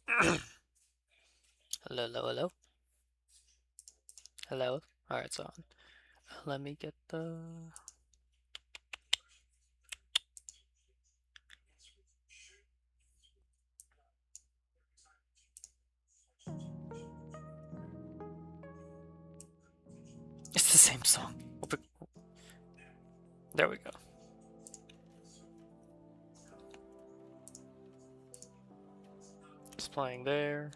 Hello, hello, hello. Hello. Alright, it's on. Let me get the... It's the same song. There we go. It's playing there.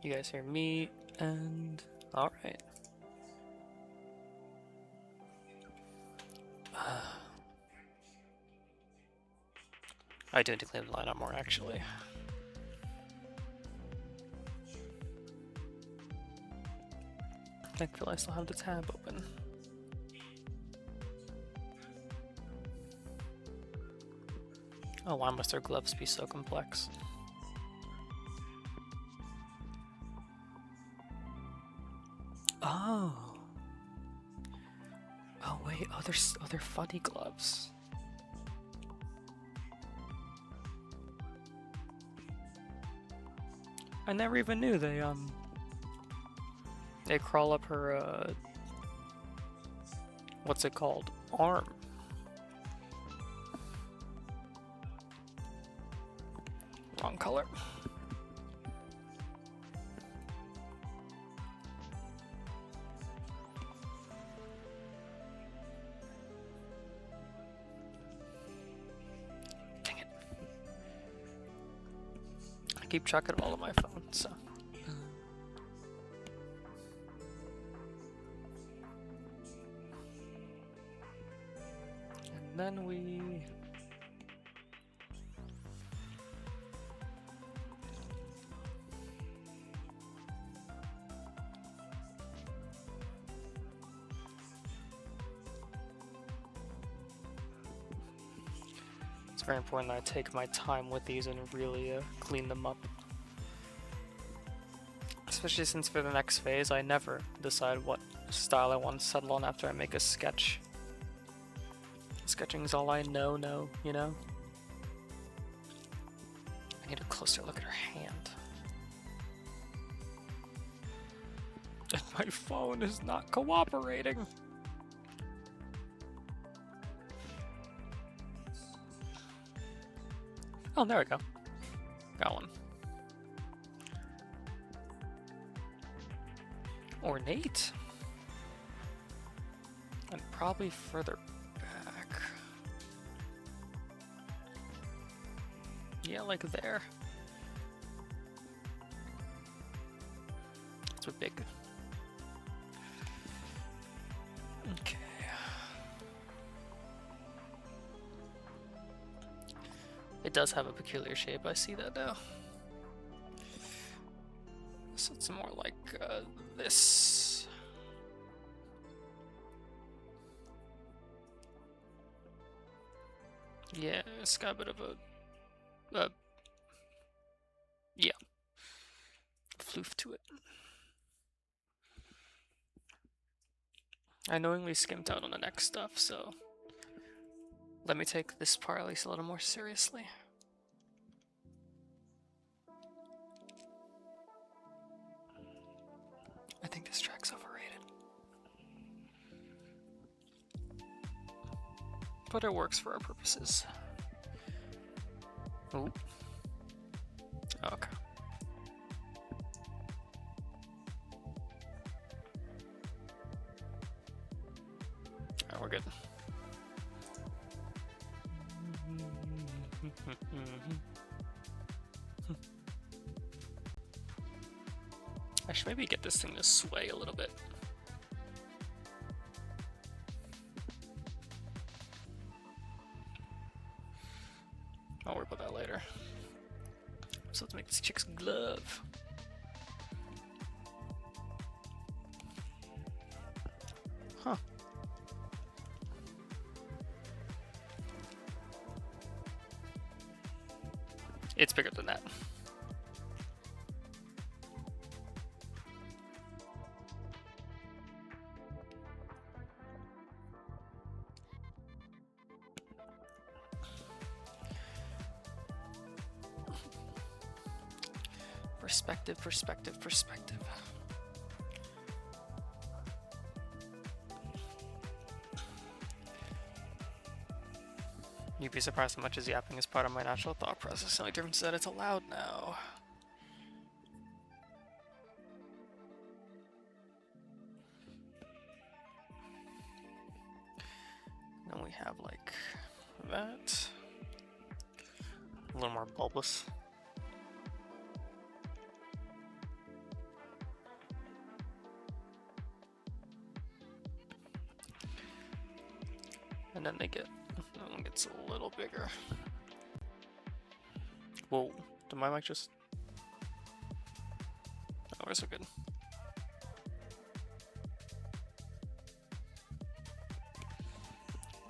You guys hear me, and... Alright. I do need to clean the line up more, actually. Thankfully, I still have the tab open. Oh, why must their gloves be so complex? Oh. Oh wait, they're funny gloves. I never even knew they crawl up her, what's it called? Arm. Wrong color. Dang it. I keep track of all of my phone, so. And then we... It's very important that I take my time with these and really clean them up. Especially since for the next phase, I never decide what style I want to settle on after I make a sketch. Sketching is all I know, you know? I need a closer look at her hand. And my phone is not cooperating! Oh, there we go. Got one. Ornate. And probably further back. Yeah, like there. It's a big. Okay. It does have a peculiar shape, I see that now. So it's more like this. Yeah, it's got a bit of a yeah, floof to it. I knowingly skimped out on the next stuff, so let me take this part at least a little more seriously. I think this track's overrated. But it works for our purposes. Ooh. Okay. Alright, we're good. I should maybe get this thing to sway a little bit. I'll worry about that later. So let's make this chick's glove. Huh. It's bigger than that. Perspective, perspective, perspective. You'd be surprised how much is yapping is part of my natural thought process. The only difference is that it's allowed now. Then we have like that. A little more bulbous. And then that one gets a little bigger. Whoa, did my mic just... Oh, we're so good.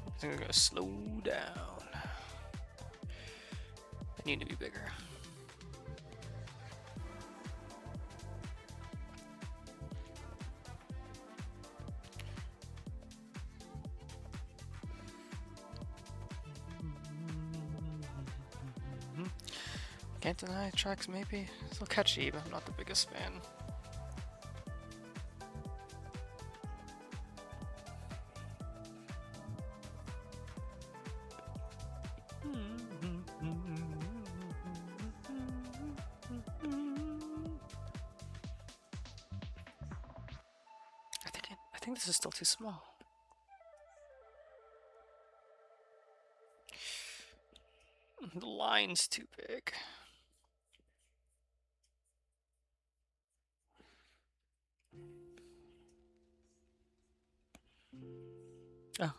I think we're gonna slow down. I need to be bigger. Can't deny tracks maybe. Still catchy, but I'm not the biggest fan. I think this is still too small. The line's too big. Oh.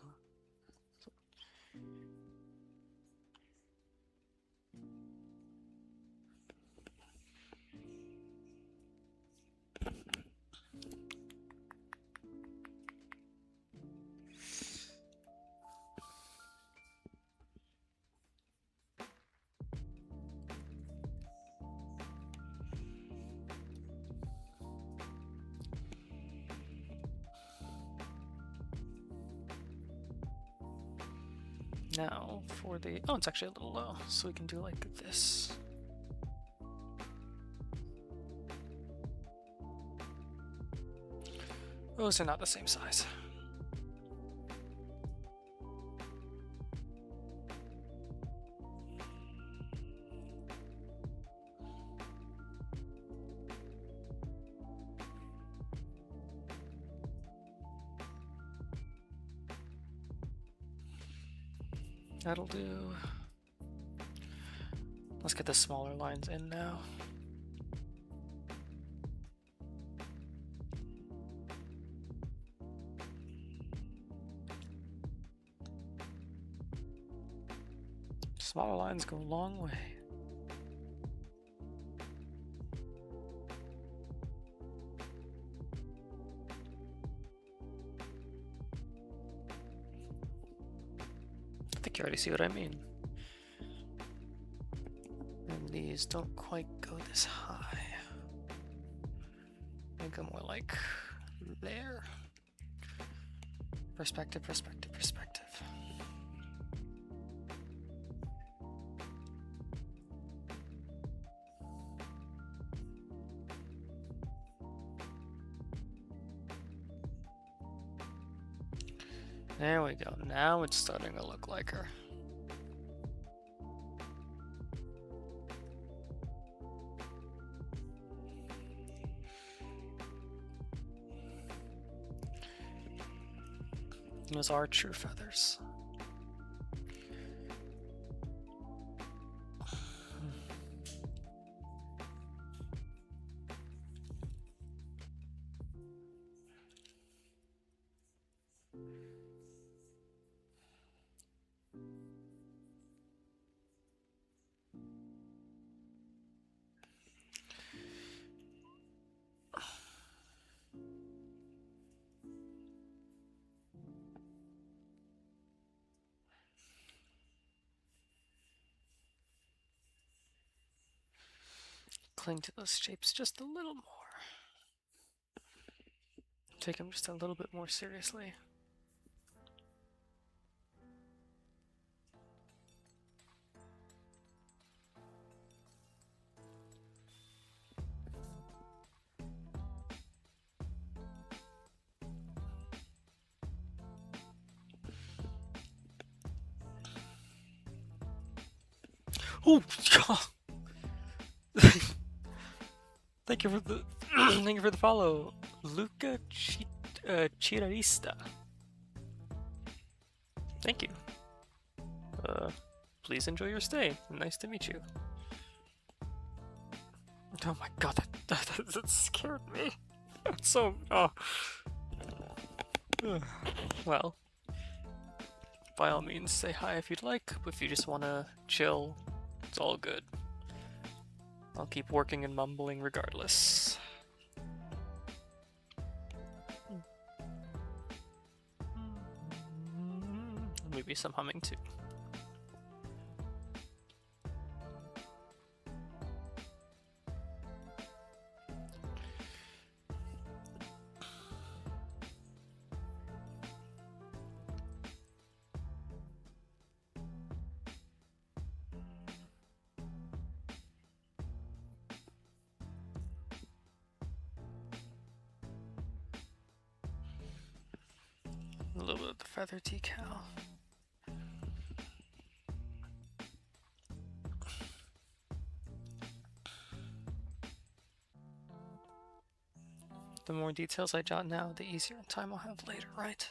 Now for the, oh, it's actually a little low, so we can do like this. Those are not the same size. That'll do. Let's get the smaller lines in now. Smaller lines go a long way. I think you already see what I mean. And these don't quite go this high. They go more like there. Perspective, perspective, perspective. There we go. Now it's starting to look like her. Those are true feathers. Cling to those shapes just a little more. Take them just a little bit more seriously. Oh, thank you for the thank you for the follow, Luca Chirarista. Thank you. Please enjoy your stay. Nice to meet you. Oh my god, that scared me. So, well, by all means, say hi if you'd like, but if you just want to chill, it's all good. I'll keep working and mumbling regardless. Maybe some humming too. A little bit of the feather decal. The more details I jot now, the easier time I'll have later, right?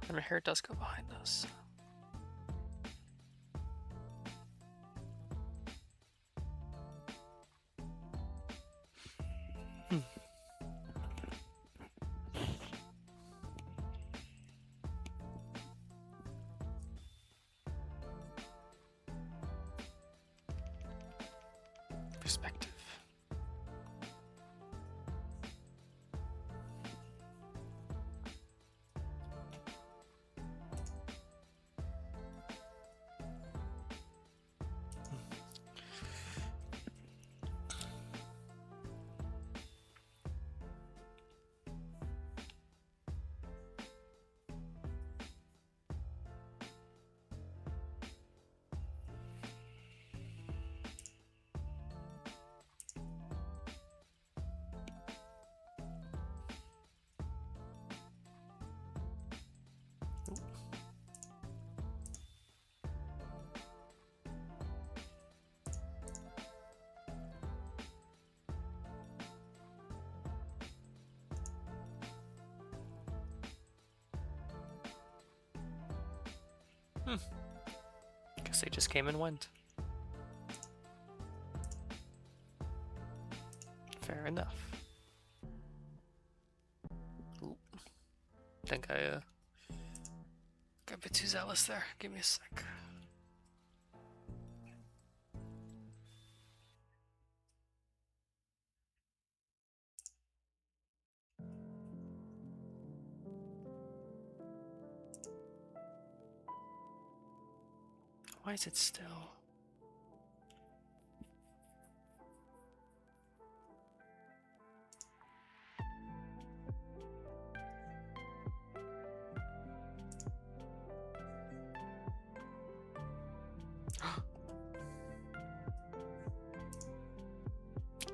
And my hair does go behind us. Perspective. Guess they just came and went. Fair enough. Ooh. Think I got a bit too zealous there. Give me a sec. Why is it still?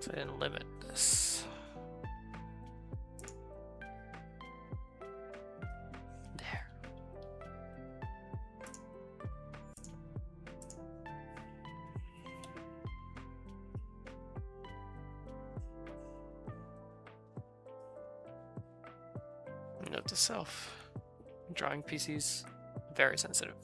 So I didn't limit this. There. Note to self. Drawing PCs, very sensitive.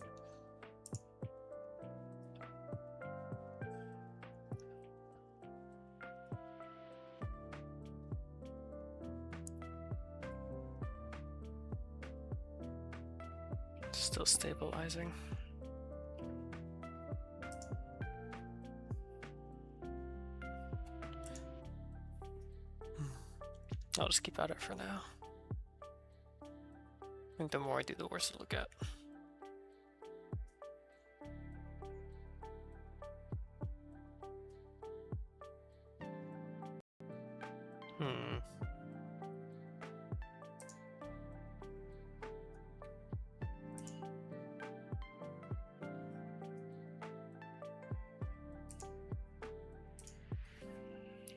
Still stabilizing. I'll just keep at it for now. I think the more I do, the worse it'll get.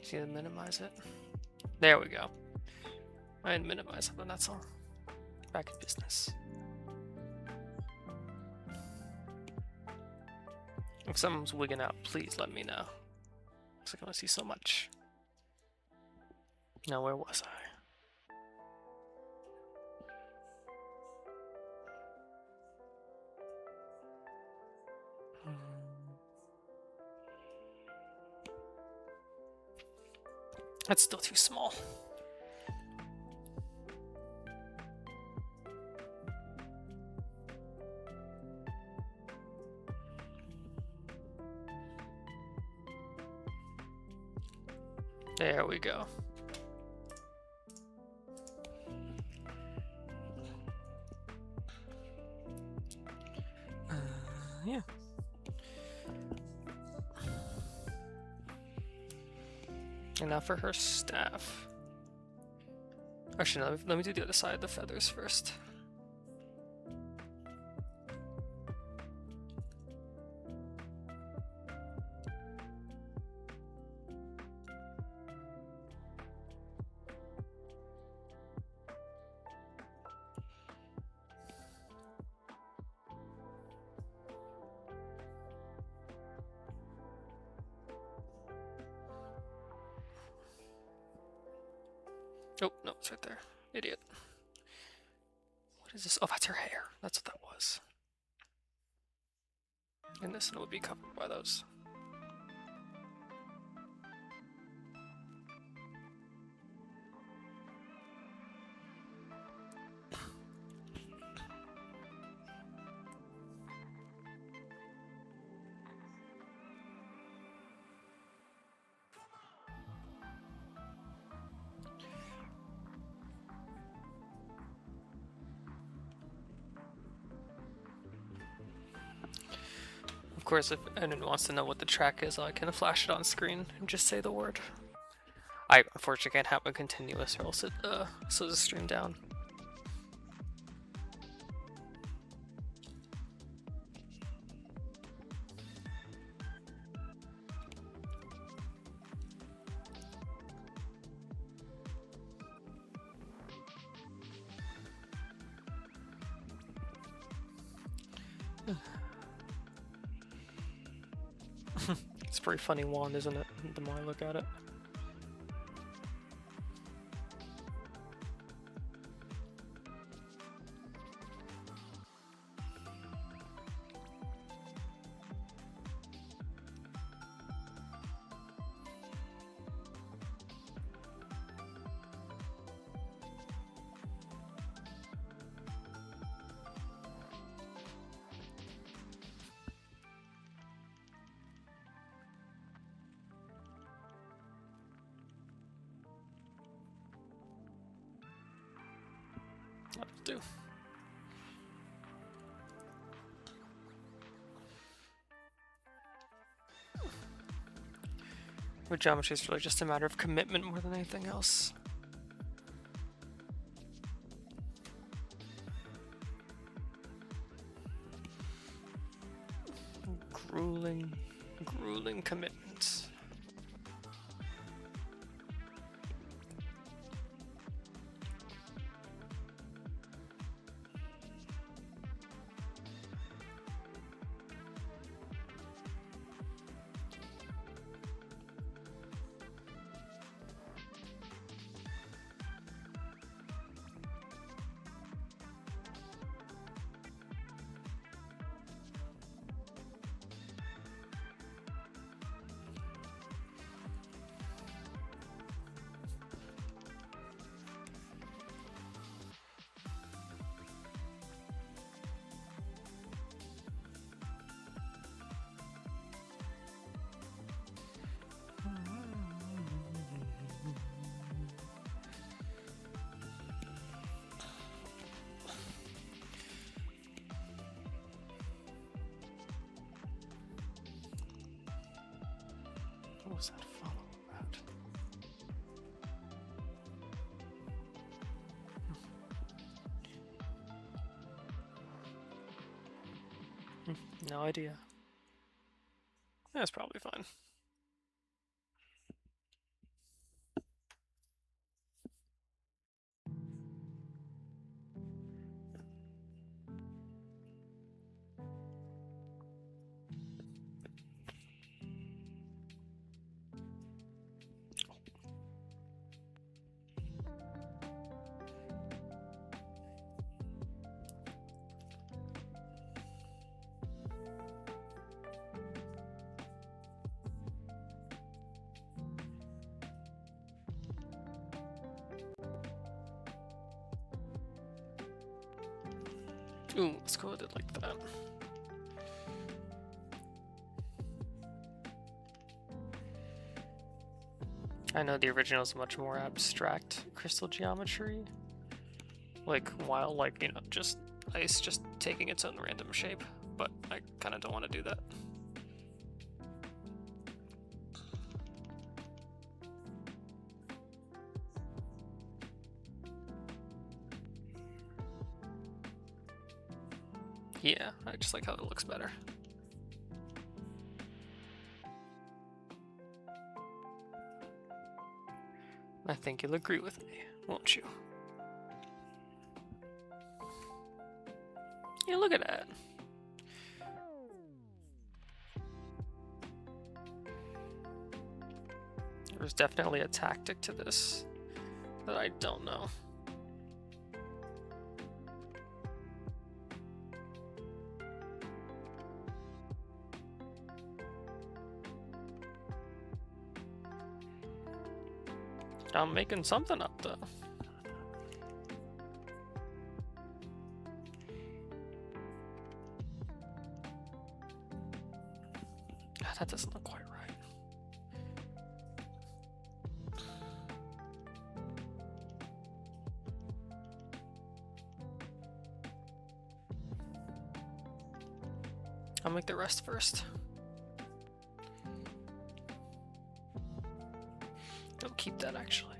See to minimize it. There we go. I didn't minimize something, that's all. Back in business. If someone's wigging out, please let me know. Because I want to see so much. Now, where was I? That's still too small. There we go. Yeah. And now for her staff. Actually, no, let me do the other side, the feathers first. Oh, no, it's right there. Idiot. What is this? Oh, that's her hair. That's what that was. And this one would be covered by those. Of course, if anyone wants to know what the track is, I can flash it on screen and just say the word. I unfortunately can't have a continuous, or else it slows the stream down. It's a pretty funny wand, isn't it? The more I look at it. That'll do. With geometry, is really just a matter of commitment more than anything else. Grueling commitments. What was that follow about? No idea. That's probably fine. Ooh, let's go with it like that. I know the original is much more abstract crystal geometry. Like, while, like, you know, just ice just taking its own random shape. But I kind of don't want to do that. Yeah, I just like how it looks better. I think you'll agree with me, won't you? Yeah, look at that. There's definitely a tactic to this that I don't know. I'm making something up though. That doesn't look quite right. I'll make the rest first. I'll keep that actually.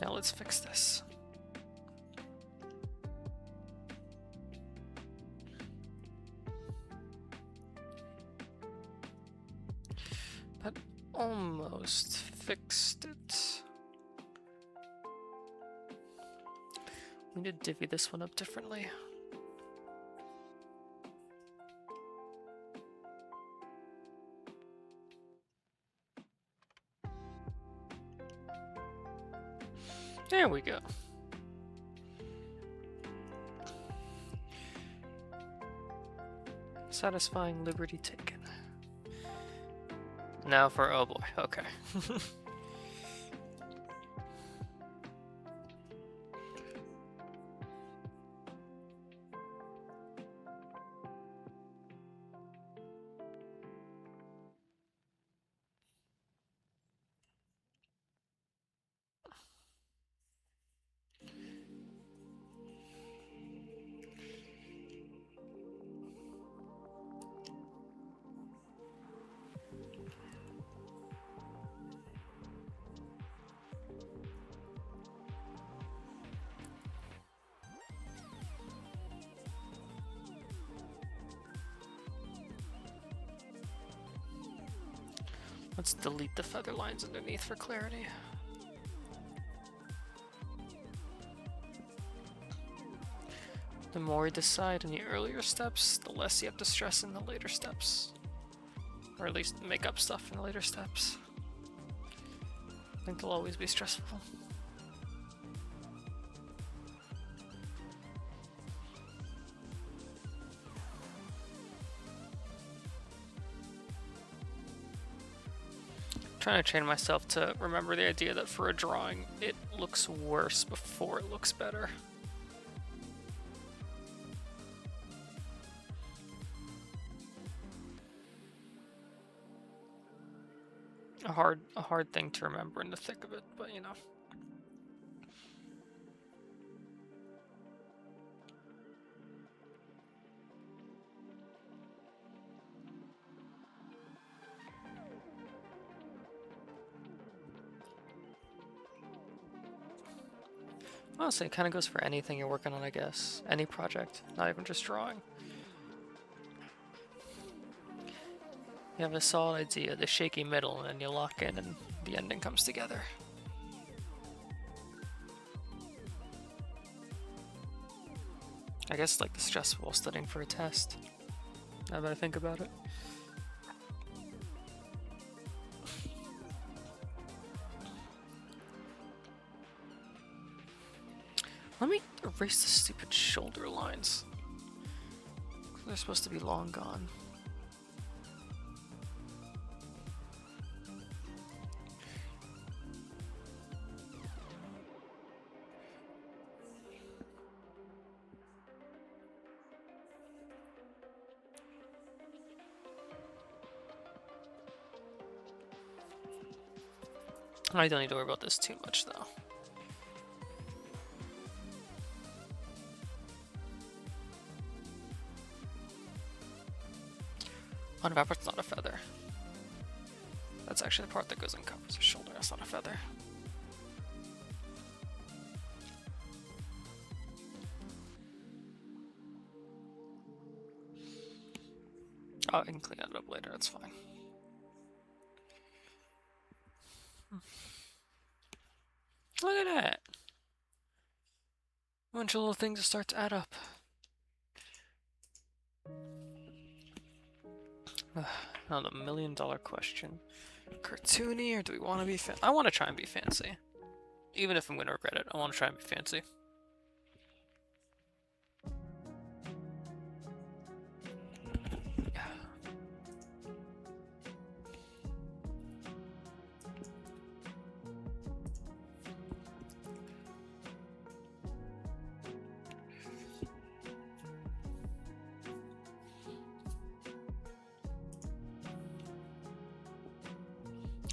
Now let's fix this. That almost fixed it. We need to divvy this one up differently. There we go. Satisfying liberty taken. Now for oh boy, okay. Let's delete the feather lines underneath for clarity. The more you decide in the earlier steps, the less you have to stress in the later steps. Or at least make up stuff in the later steps. I think they'll always be stressful. Trying to train myself to remember the idea that for a drawing, it looks worse before it looks better. A hard thing to remember in the thick of it, but you know. Honestly, it kind of goes for anything you're working on, I guess. Any project, not even just drawing. You have a solid idea, the shaky middle, and then you lock in and the ending comes together. I guess like the stressful while studying for a test, now that I think about it. erase the stupid shoulder lines. They're supposed to be long gone. I don't need to worry about this too much, though. Unwrapper's not a feather. That's actually the part that goes and covers her shoulder. That's not a feather. Oh, I can clean it up later. That's fine. Look at that. A bunch of little things that start to add up. Now the $1,000,000 question. Cartoony, or do we want to be fancy? I want to try and be fancy. Even if I'm going to regret it, I want to try and be fancy.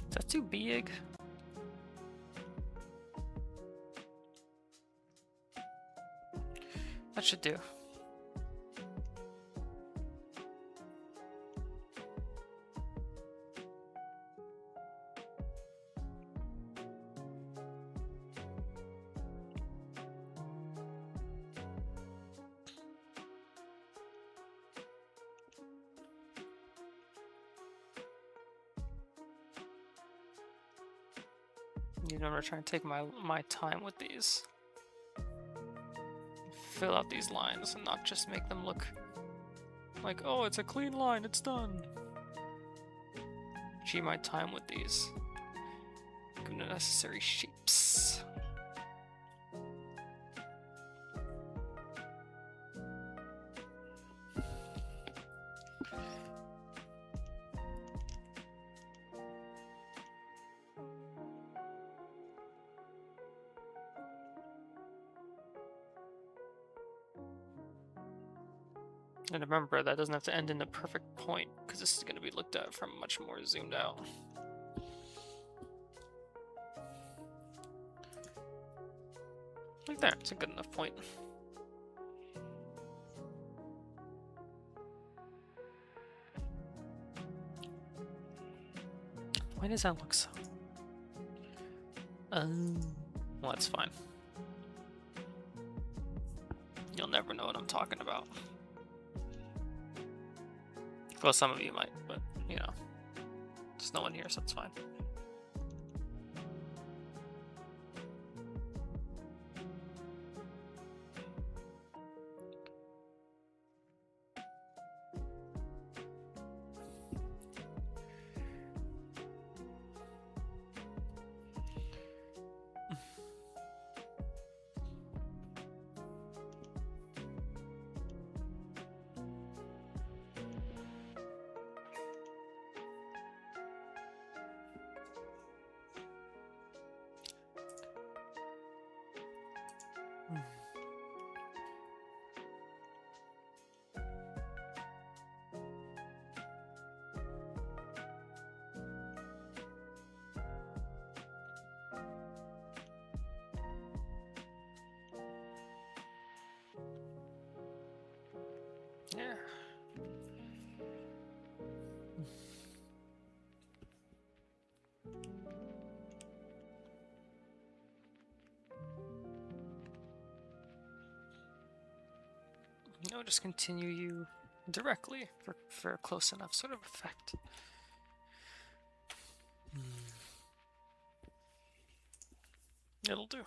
Is that too big? That should do. You know, I'm gonna try and take my time with these. Fill out these lines and not just make them look like, oh, it's a clean line, it's done. G my time with these. Give them the necessary shapes. And remember, that doesn't have to end in the perfect point, because this is going to be looked at from much more zoomed out. Like there, it's a good enough point. Why does that look so? Well, that's fine. You'll never know what I'm talking about. Well, some of you might, but, you know, there's no one here, so it's fine. Yeah. No, just continue you directly for a close enough sort of effect. It'll do.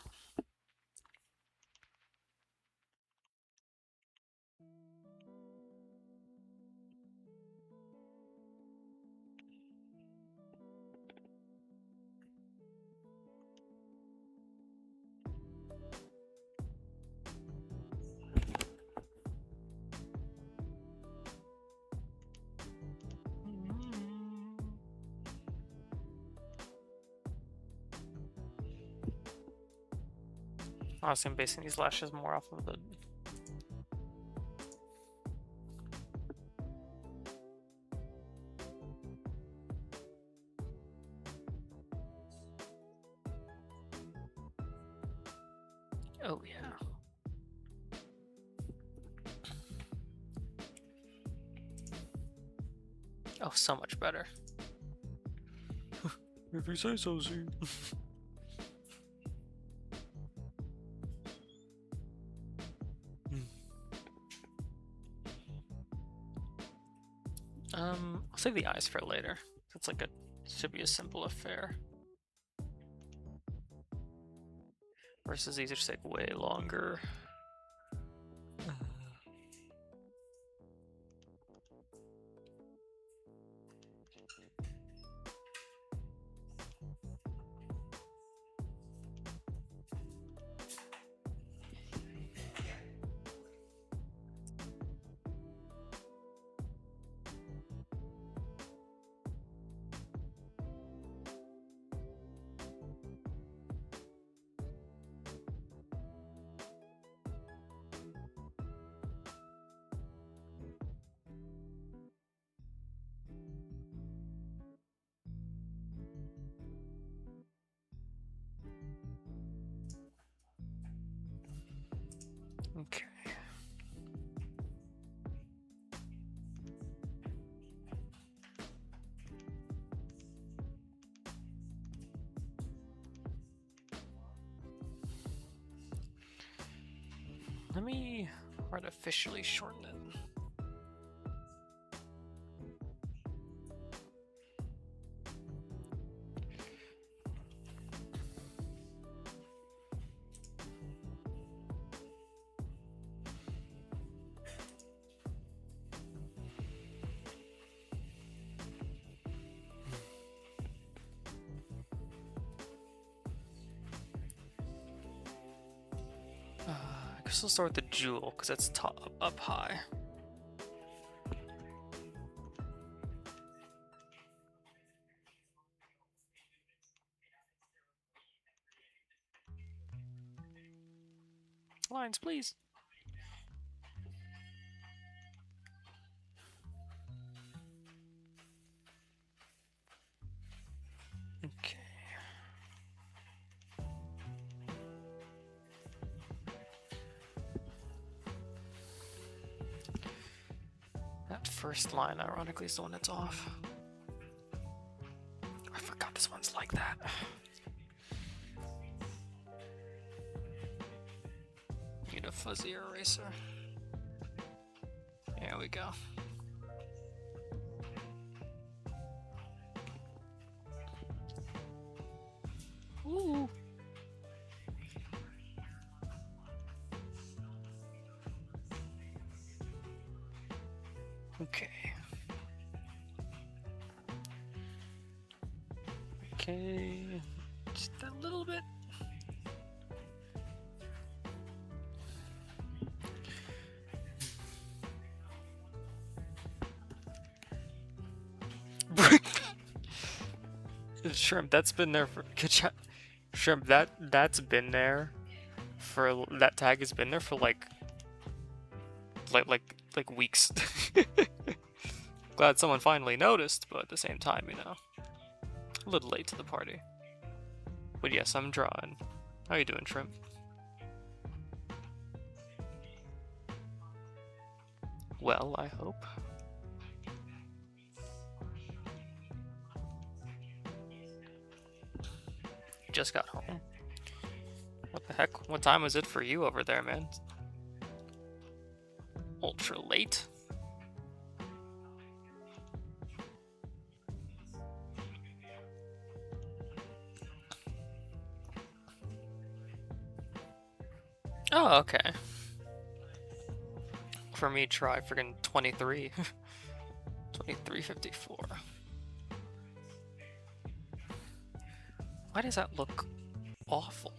Honestly, I'm basing these lashes more off of the... Oh, yeah. Oh, so much better. If you say so, see. I'll save the eyes for later. It's like should be a simple affair. Versus these just take way longer. Okay. Let me artificially shorten it. I guess I'll start with the jewel, because it's up high. Lines, please. Okay. That first line, ironically, is the one that's off. I forgot this one's like that. Need a fuzzy eraser. There we go. Ooh. Okay. Okay. Just a little bit. Shrimp, that's been there for Shrimp, that's been there for that tag has been there for like weeks. Glad someone finally noticed, but at the same time, you know, a little late to the party. But yes, I'm drawing. How you doing, Shrimp? Well, I hope. Just got home. What the heck? What time is it for you over there, man? Ultra late? Oh, okay. For me, try friggin' 23. 23:54. Why does that look awful?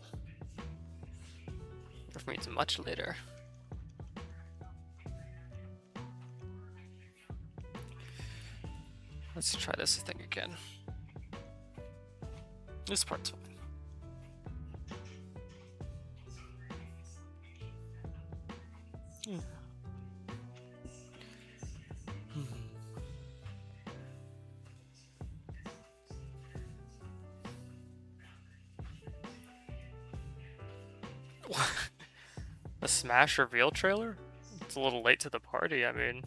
For me, it's much later. Let's try this thing again. This part's fine. A Smash reveal trailer? It's a little late to the party. I mean,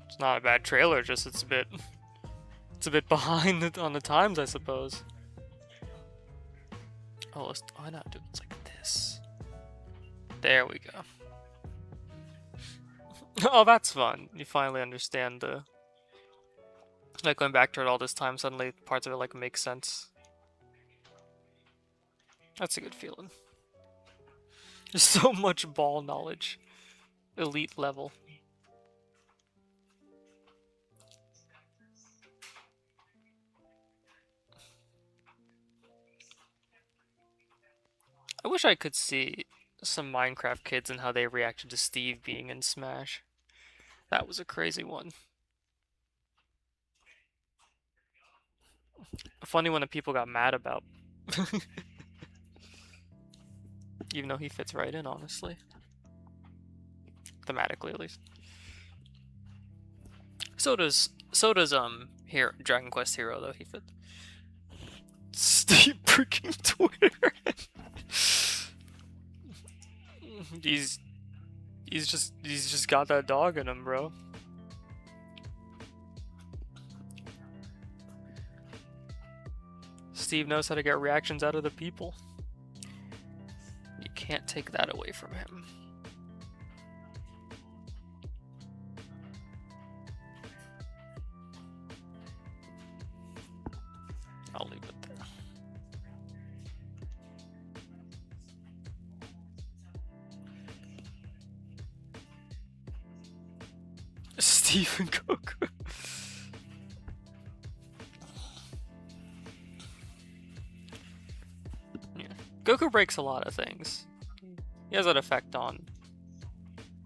it's not a bad trailer. Just it's a bit behind on the times, I suppose. Oh, why not do it like this? There we go. Oh, that's fun. You finally understand the like going back to it all this time. Suddenly, parts of it like make sense. That's a good feeling. There's so much ball knowledge, elite level. I wish I could see some Minecraft kids and how they reacted to Steve being in Smash. That was a crazy one. A funny one that people got mad about. Even though he fits right in, honestly. Thematically, at least. So does here Dragon Quest Hero though. He fits. Steve freaking Twitter. he's just got that dog in him, bro. Steve knows how to get reactions out of the people. You can't take that away from him. I'll leave it there. Stephen Goku. Yeah. Goku breaks a lot of things. He has an effect on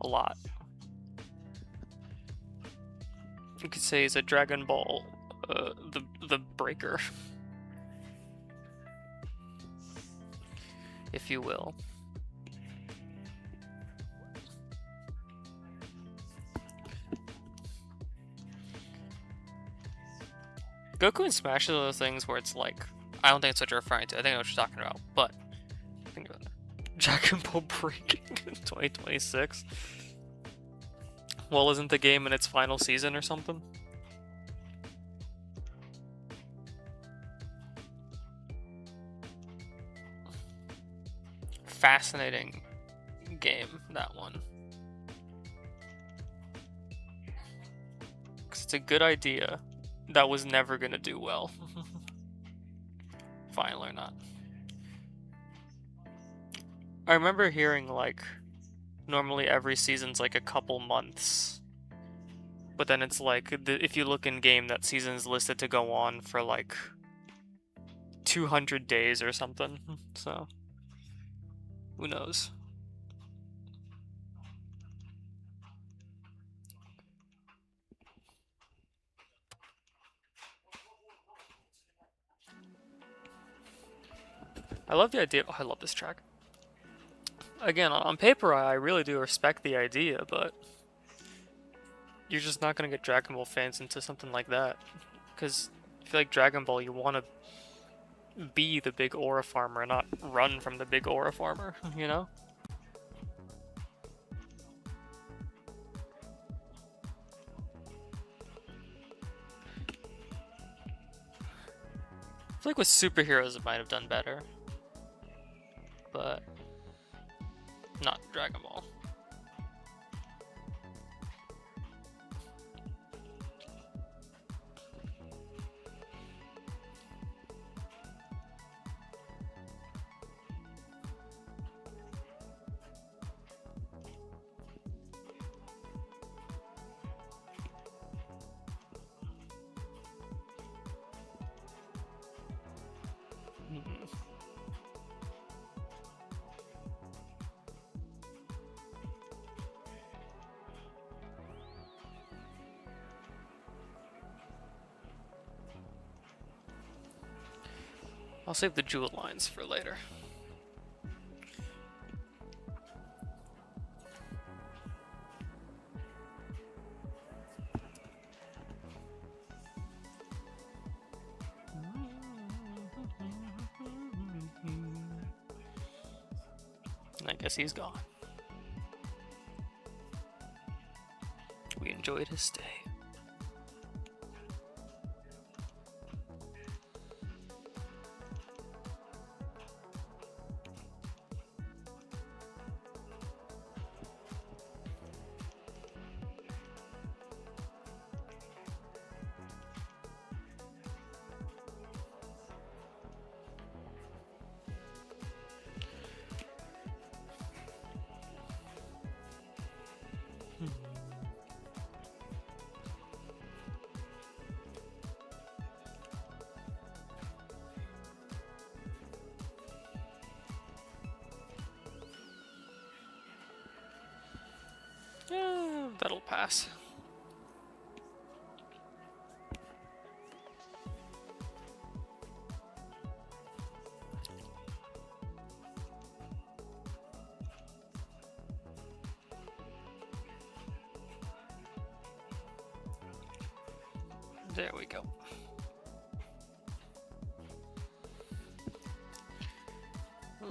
a lot. You could say he's a Dragon Ball, the breaker, if you will. Goku and Smash are those things where it's like, I don't think it's what you're referring to. I think I know what you're talking about, but think about it. Dragon Ball breaking in 2026. Well, isn't the game in its final season or something? Fascinating game, that one. Because it's a good idea that was never gonna do well. Final or not. I remember hearing like normally every season's like a couple months, but then it's like if you look in game, that season's listed to go on for like 200 days or something. So who knows? I love the idea. Oh, I love this track. Again, on paper, I really do respect the idea, but you're just not gonna get Dragon Ball fans into something like that. Because I feel like Dragon Ball, you want to be the big aura farmer, not run from the big aura farmer, you know? I feel like with superheroes it might have done better. But not Dragon Ball. I'll save the jewel lines for later. And I guess he's gone. We enjoyed his stay. That'll pass. There we go.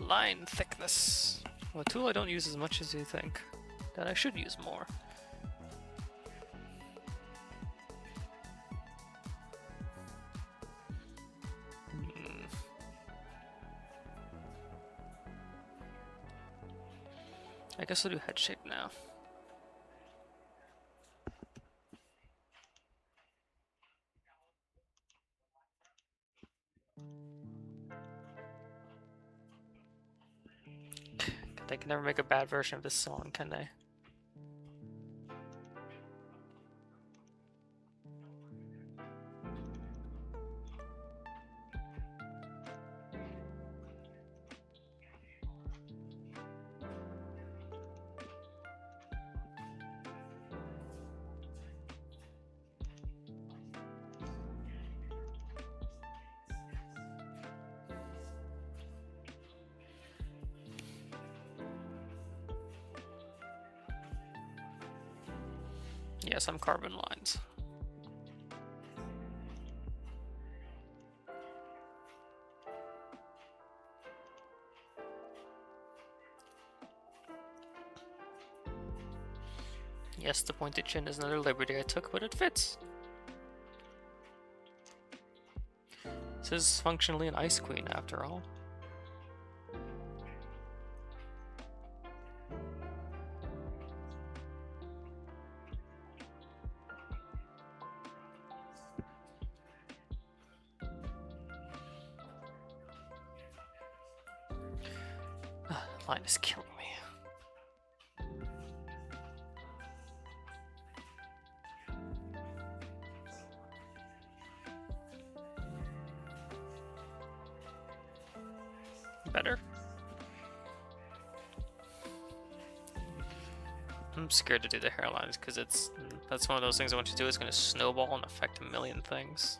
Line thickness. Well, a tool I don't use as much as you think. That I should use more. I guess I'll do head shape now. They can never make a bad version of this song, can they? Yeah, some carbon lines. Yes, the pointed chin is another liberty I took, but it fits. This is functionally an ice queen after all. Line is killing me. Better? I'm scared to do the hairlines because that's one of those things I want to do. It's going to snowball and affect a million things.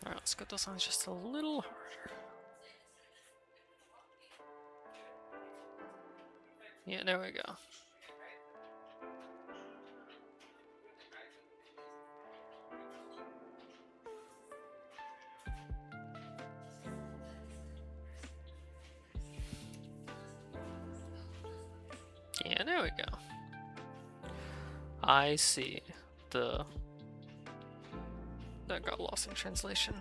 Alright, let's get those lines just a little harder. Yeah, there we go. Yeah, there we go. I see. That got lost in translation.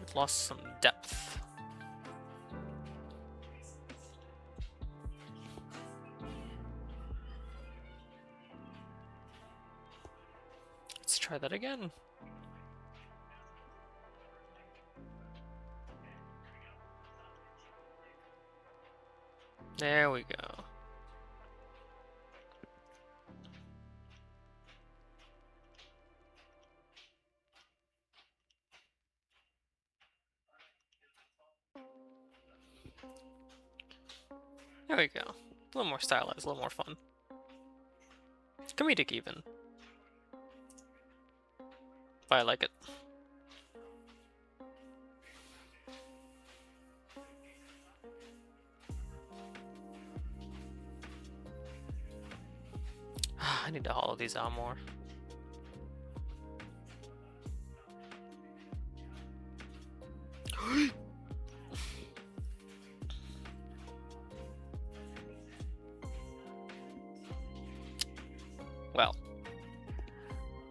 It lost some depth. Let's try that again. There we go. There we go. A little more stylized, a little more fun. Comedic even. But I like it. I need to hollow these out more. Well,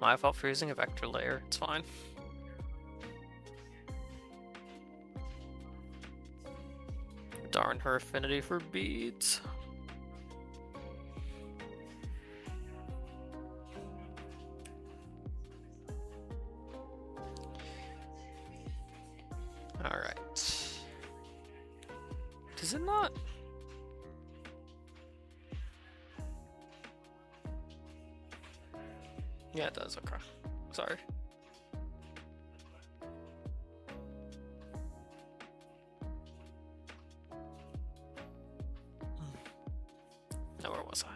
my fault for using a vector layer. It's fine. Darn her affinity for beads. Alright. Does it not? Yeah, it does. Okay. Sorry. Now, where was I?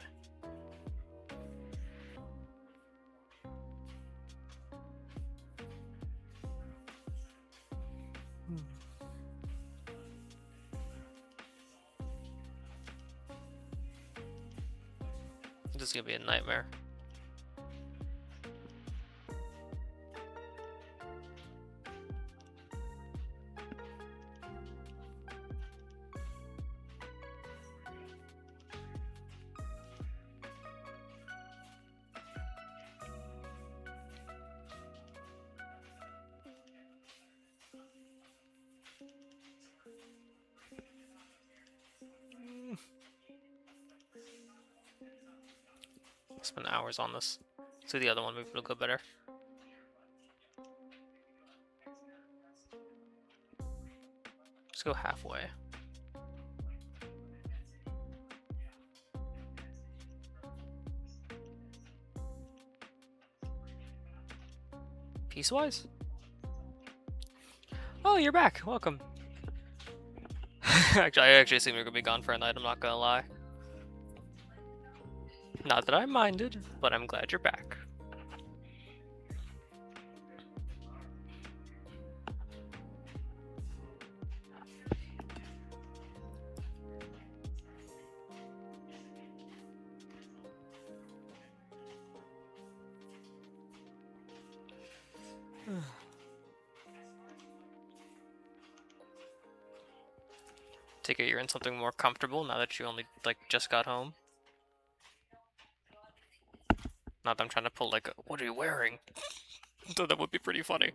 This is gonna be a nightmare. Spend hours on this. So the other one maybe it'll go better. Just go halfway. Piecewise? Oh, you're back. Welcome. I actually assumed you're gonna be gone for a night, I'm not gonna lie. Not that I minded, but I'm glad you're back. Take it you're in something more comfortable now that you only, like, just got home. Not that I'm trying to pull, like, what are you wearing? Though that would be pretty funny.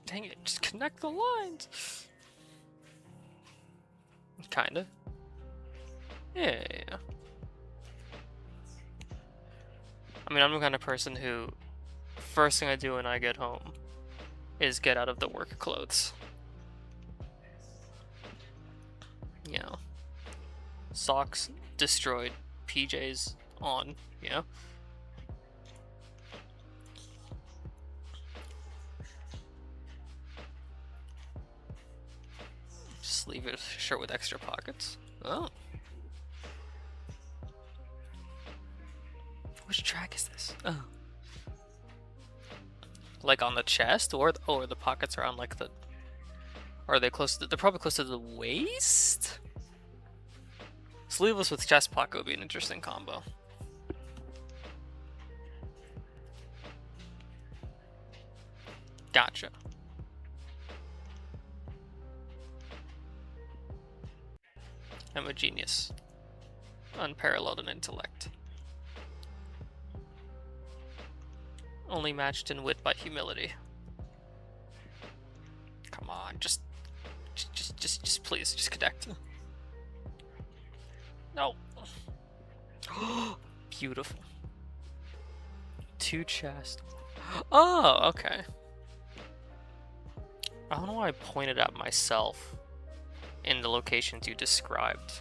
Dang it, just connect the lines! Kinda. Yeah. I mean, I'm the kind of person who, first thing I do when I get home is get out of the work clothes. You know, socks destroyed, PJs on, you know? Just leave it a shirt with extra pockets. Oh. Which track is this? Oh. Like on the chest, or the pockets are on like the. Are they close to? They're probably close to the waist. Sleeveless with chest pocket would be an interesting combo. Gotcha. I'm a genius. Unparalleled in intellect. Only matched in wit by humility. Come on, just please, just connect. No. Beautiful. Two chest. Oh, okay. I don't know why I pointed at myself in the locations you described.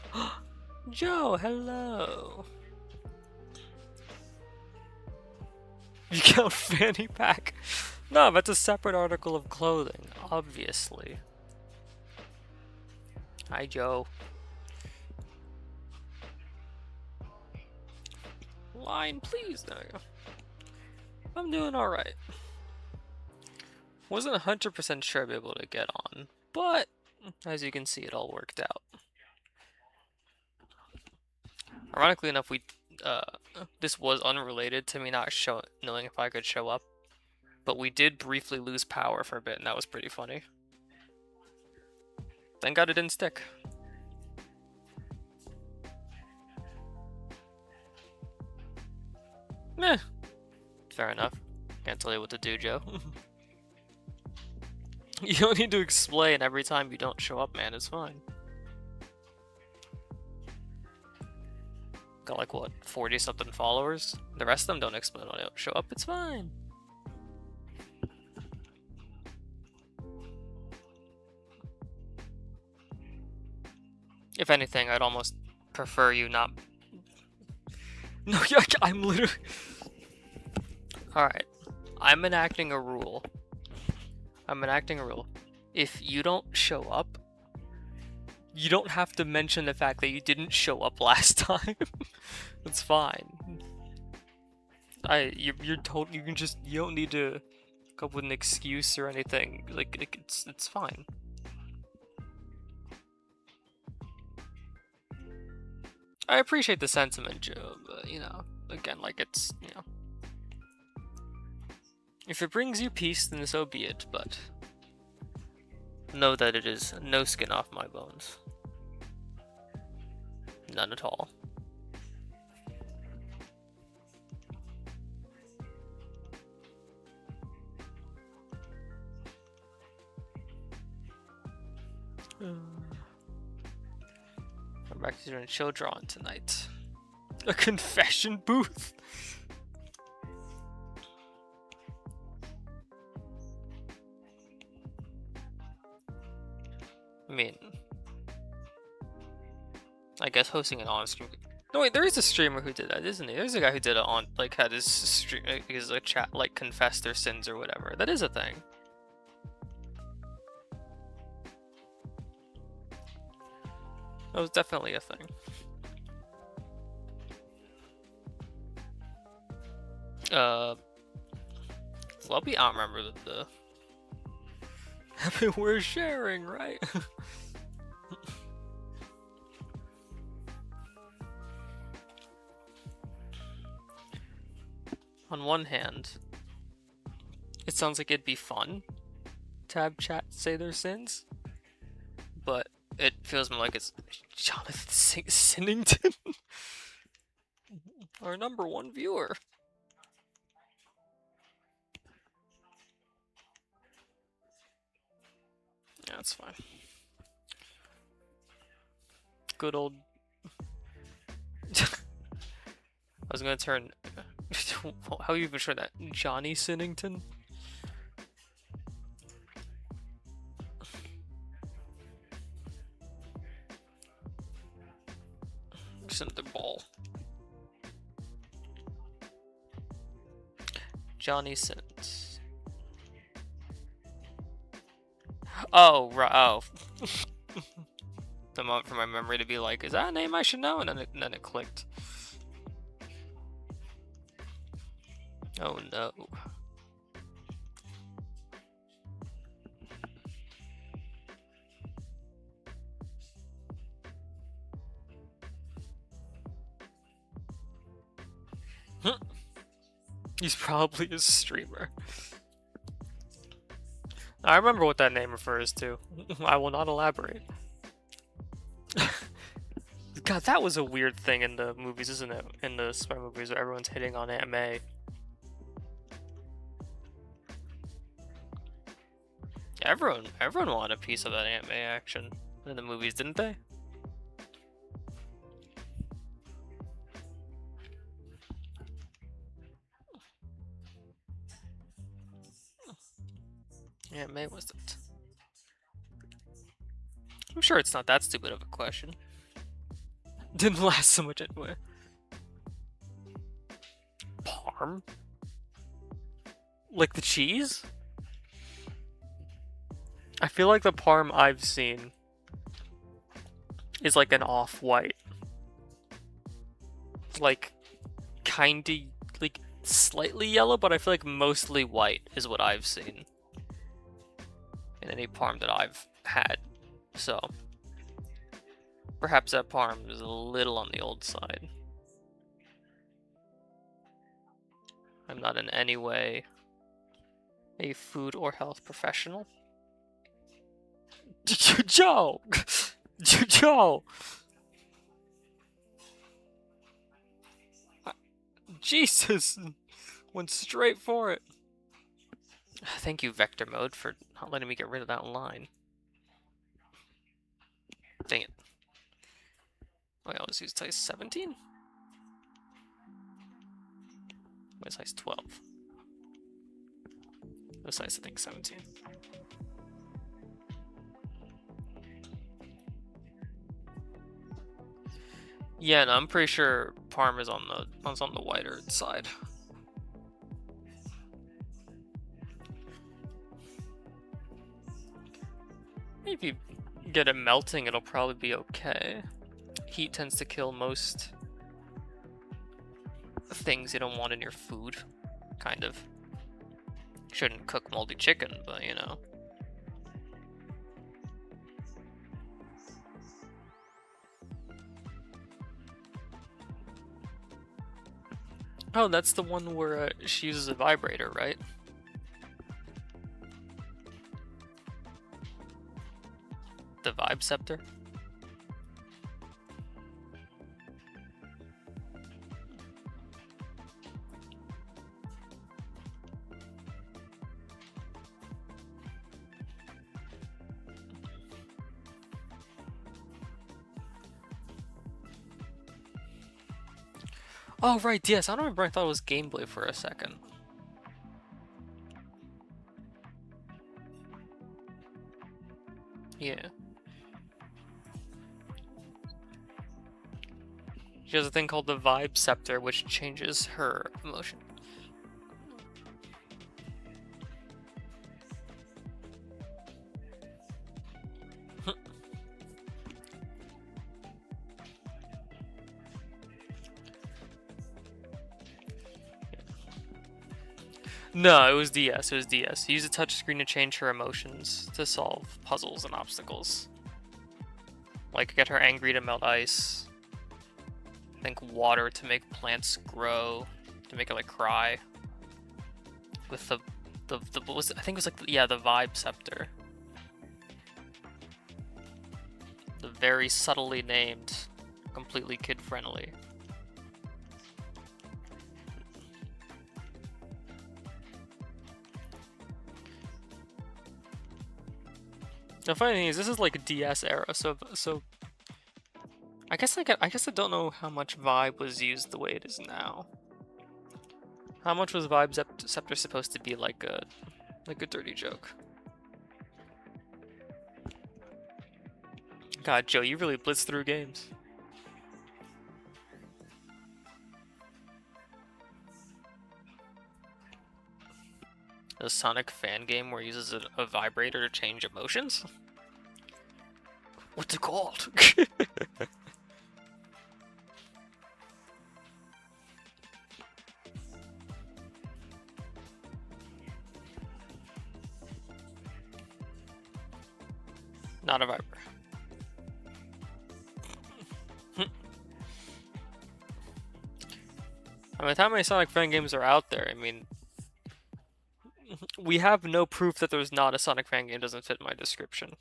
Joe, hello. You count fanny pack. No, that's a separate article of clothing, obviously. Hi, Joe. Line, please. There we go. I'm doing alright. Wasn't 100% sure I'd be able to get on, but as you can see, it all worked out. Ironically enough, this was unrelated to me not knowing if I could show up, but we did briefly lose power for a bit, and that was pretty funny. Thank God it didn't stick. Meh. Fair enough. Can't tell you what to do, Joe. You don't need to explain every time you don't show up, man. It's fine. Got like, what, 40-something followers? The rest of them don't explain when I don't show up. It's fine. If anything, I'd almost prefer you not... No, I'm literally... Alright. I'm enacting a rule. If you don't show up, you don't have to mention the fact that you didn't show up last time. It's fine. You don't need to come up with an excuse or anything. Like it's fine. I appreciate the sentiment, Joe, but you know, again, like it's, you know, if it brings you peace, then so be it, but know that it is no skin off my bones. None at all. I'm back to doing chill drawing tonight. A confession booth? I mean, I guess hosting an on-stream. No wait, there is a streamer who did that, isn't he? There's a guy who did it on, like, had his stream, his chat, like, confess their sins or whatever. That is a thing. That was definitely a thing. Well, I don't remember the we're sharing, right? On one hand, it sounds like it'd be fun to have chat say their sins, but it feels more like it's Jonathan Sinnington, our #1 viewer. Yeah, that's fine. Good old... I was gonna turn... How you even sure that? Johnny Sinnington? Just another ball. Johnny Sinnington. Oh, right. Oh. The moment for my memory to be like, is that a name I should know? And then it clicked. Oh no. He's probably a streamer. I remember what that name refers to. I will not elaborate. God, that was a weird thing in the movies, isn't it? In the spy movies where everyone's hitting on Aunt May. Everyone wanted a piece of that Aunt May action in the movies, didn't they? Aunt May wasn't. I'm sure it's not that stupid of a question. Didn't last so much anyway. Parm? Like the cheese? I feel like the parm I've seen is like an off-white. Like, kinda, like, slightly yellow, but I feel like mostly white is what I've seen in any parm that I've had. So, perhaps that parm is a little on the old side. I'm not in any way a food or health professional. Joe! Joe! Jesus! Went straight for it. Thank you, Vector Mode, for not letting me get rid of that line. Dang it. Oh, I always use size 17? What size 12? What size, I think, 17. Yeah, no, I'm pretty sure parm is on the whiter side. If you get it melting, it'll probably be okay. Heat tends to kill most things you don't want in your food, kind of. Shouldn't cook moldy chicken, but you know. Oh, that's the one where she uses a vibrator, right? The Vibe Scepter? Oh, right, yes, I don't remember, I thought it was gameplay for a second. Yeah. She has a thing called the Vibe Scepter, which changes her emotion. No, it was DS. It was DS. Use a touchscreen to change her emotions to solve puzzles and obstacles. Like, get her angry to melt ice. I think water to make plants grow. To make her, like, cry. With the what was it? I think it was like, yeah, the Vibe Scepter. The very subtly named, completely kid-friendly. The funny thing is, this is like DS era, so I guess I don't know how much Vibe was used the way it is now. How much was Vibe Scepter supposed to be like a dirty joke? God, Joe, you really blitz through games. A Sonic fan game where it uses a vibrator to change emotions? What's it called? Not a vibrator. I mean, how many Sonic fan games are out there? I mean, we have no proof that there's not a Sonic fan game doesn't fit my description.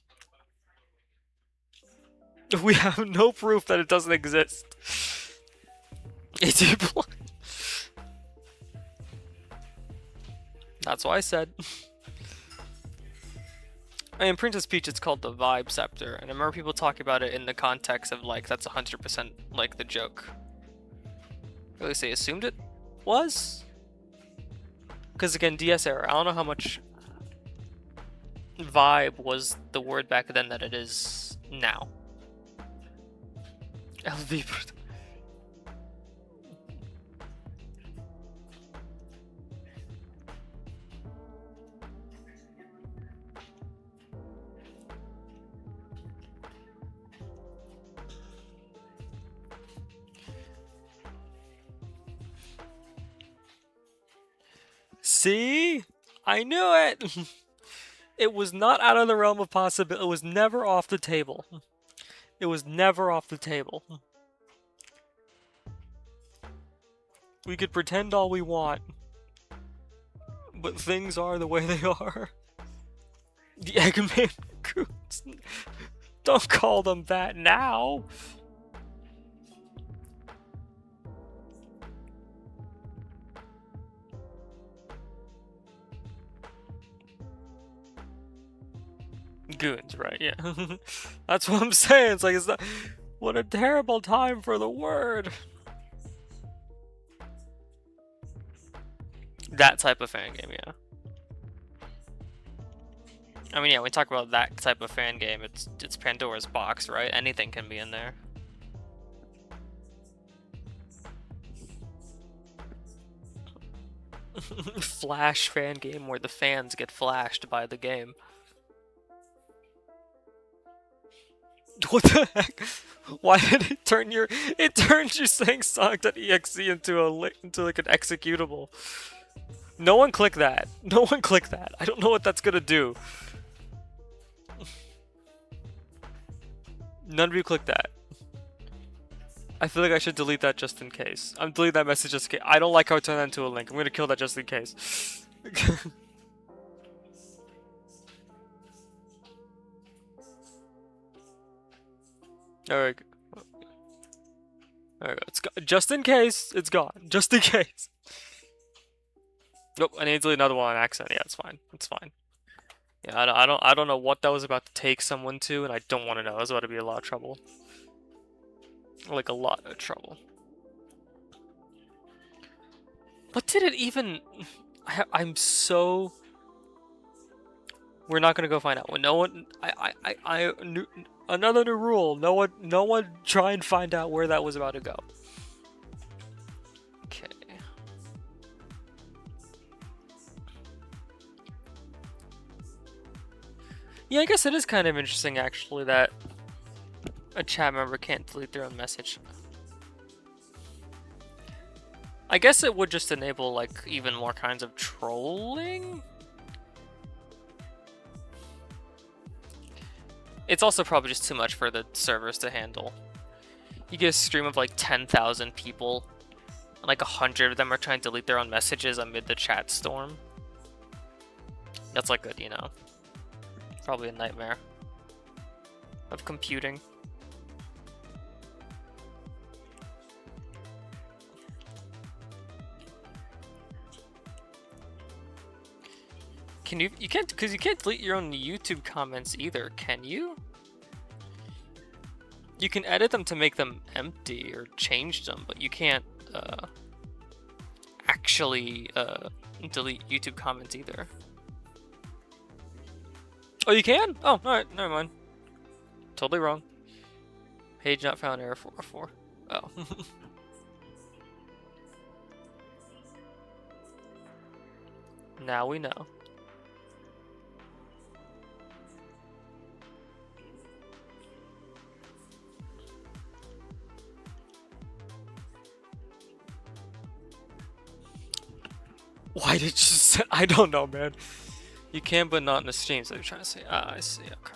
We have no proof that it doesn't exist. It's That's why I said. I mean, Princess Peach, it's called the Vibe Scepter, and I remember people talking about it in the context of, like, that's 100% like the joke. Or at least they assumed it was? Because again, DS era, I don't know how much vibe was the word back then that it is now. LV. See? I knew it! It was not out of the realm of possibility. It was never off the table. It was never off the table. We could pretend all we want, but things are the way they are. The Eggman Goons. Don't call them that now! Goons, right? Yeah. That's what I'm saying. It's like, it's not. What a terrible time for the word. That type of fan game, yeah. I mean, yeah, we talk about that type of fan game. It's Pandora's box, right? Anything can be in there. Flash fan game where the fans get flashed by the game. What the heck? Why did it turn your? It turned you saying Sonic.exe into like an executable. No one click that. No one click that. I don't know what that's gonna do. None of you click that. I feel like I should delete that just in case. I'm deleting that message just in case. I don't like how I turned that into a link. I'm gonna kill that just in case. Alright. There we go. It's just in case, it's gone. Just in case. Nope, I need to delete another one on accident. Yeah, it's fine. It's fine. Yeah, I don't know what that was about to take someone to, and I don't want to know. It was about to be a lot of trouble. Like a lot of trouble. What did it even? I'm so. We're not gonna go find out. When no one, another new rule. No one try and find out where that was about to go. Okay. Yeah, I guess it is kind of interesting actually that a chat member can't delete their own message. I guess it would just enable like even more kinds of trolling. It's also probably just too much for the servers to handle. You get a stream of like 10,000 people, and like 100 of them are trying to delete their own messages amid the chat storm. That's like you know, probably a nightmare of computing. You can't, because you can't delete your own YouTube comments either, can you? You can edit them to make them empty or change them, but you can't actually delete YouTube comments either. Oh, you can? Oh, alright, never mind. Totally wrong. Page not found, error 404. Oh. Now we know. Why did you say? I don't know, man. You can, but not in the streams. So you're trying to say. Ah, I see. Okay.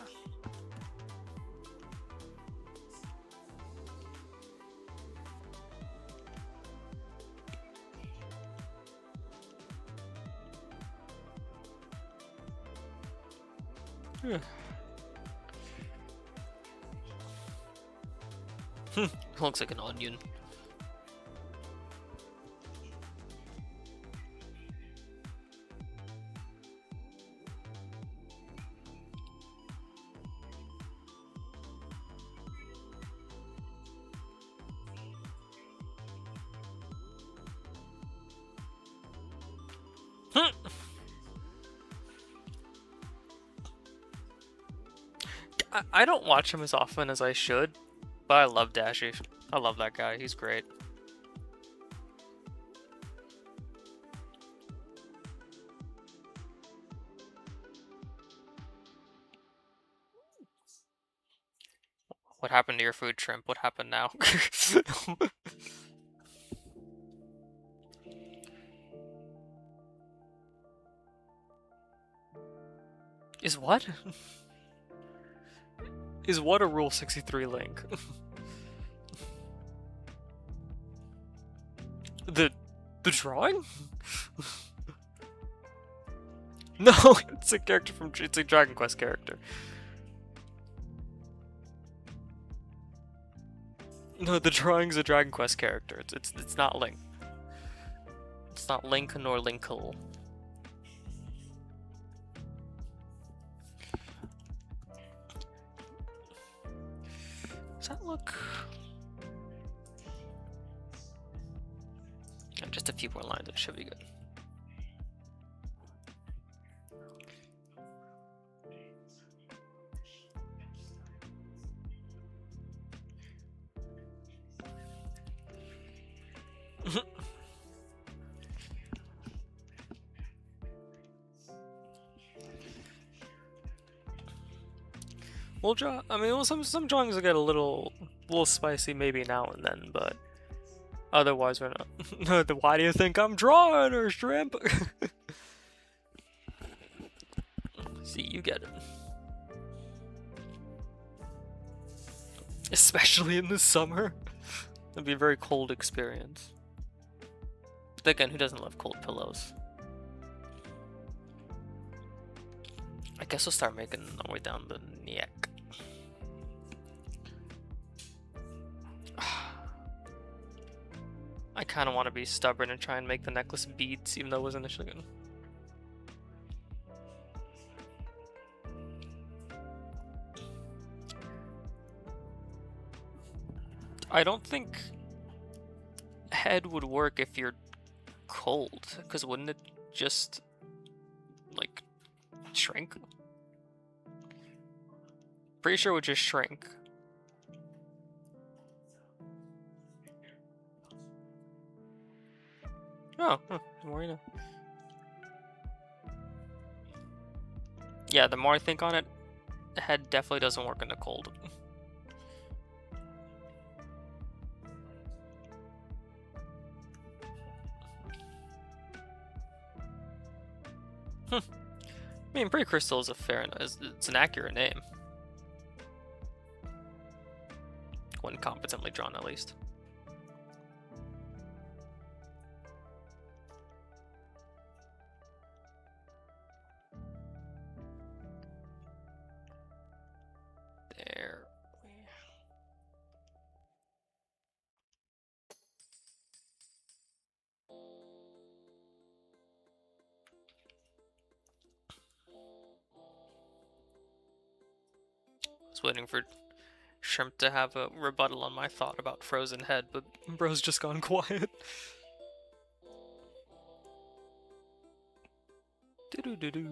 Looks like an onion. I don't watch him as often as I should, but I love Dashy. I love that guy. He's great. What happened to your food, Shrimp? What happened now? Is what? Is what a Rule 63 link? the drawing? No, it's a character from it's a Dragon Quest character. No, the drawing's a Dragon Quest character. It's not Link. It's not Link nor Linkle. Does that look? Oh, just a few more lines. It should be good. We'll draw. I mean, well, some drawings will get a little spicy maybe now and then, but otherwise we're not. Why do you think I'm drawing her, shrimp? See, you get it. Especially in the summer. It'd be a very cold experience. But again, who doesn't love cold pillows? I guess we'll start making our way down the neck. I kind of want to be stubborn and try and make the necklace beads, even though it was initially good. I don't think head would work if you're cold, because wouldn't it just, like, shrink? Pretty sure it would just shrink. Oh, the more you know. Yeah, the more I think on it, head definitely doesn't work in the cold. I mean, Pretty Crystal is a it's an accurate name. When competently drawn, at least. There. I was waiting for Shrimp to have a rebuttal on my thought about Frozen Head, but bro's just gone quiet. Do-do-do-do.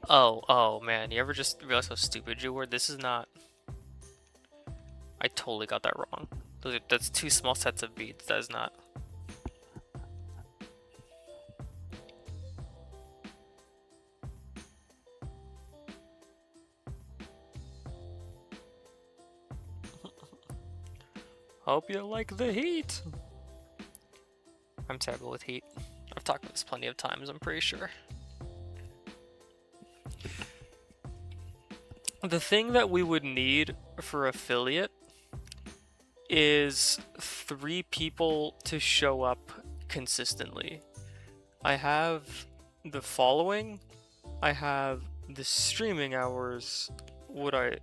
Oh man, you ever just realize how stupid you were? This is not... I totally got that wrong. That's two small sets of beads, that is not... Hope you like the heat! I'm terrible with heat. I've talked about this plenty of times, I'm pretty sure. The thing that we would need for affiliate is 3 people to show up consistently. I have the following. I have the streaming hours. What I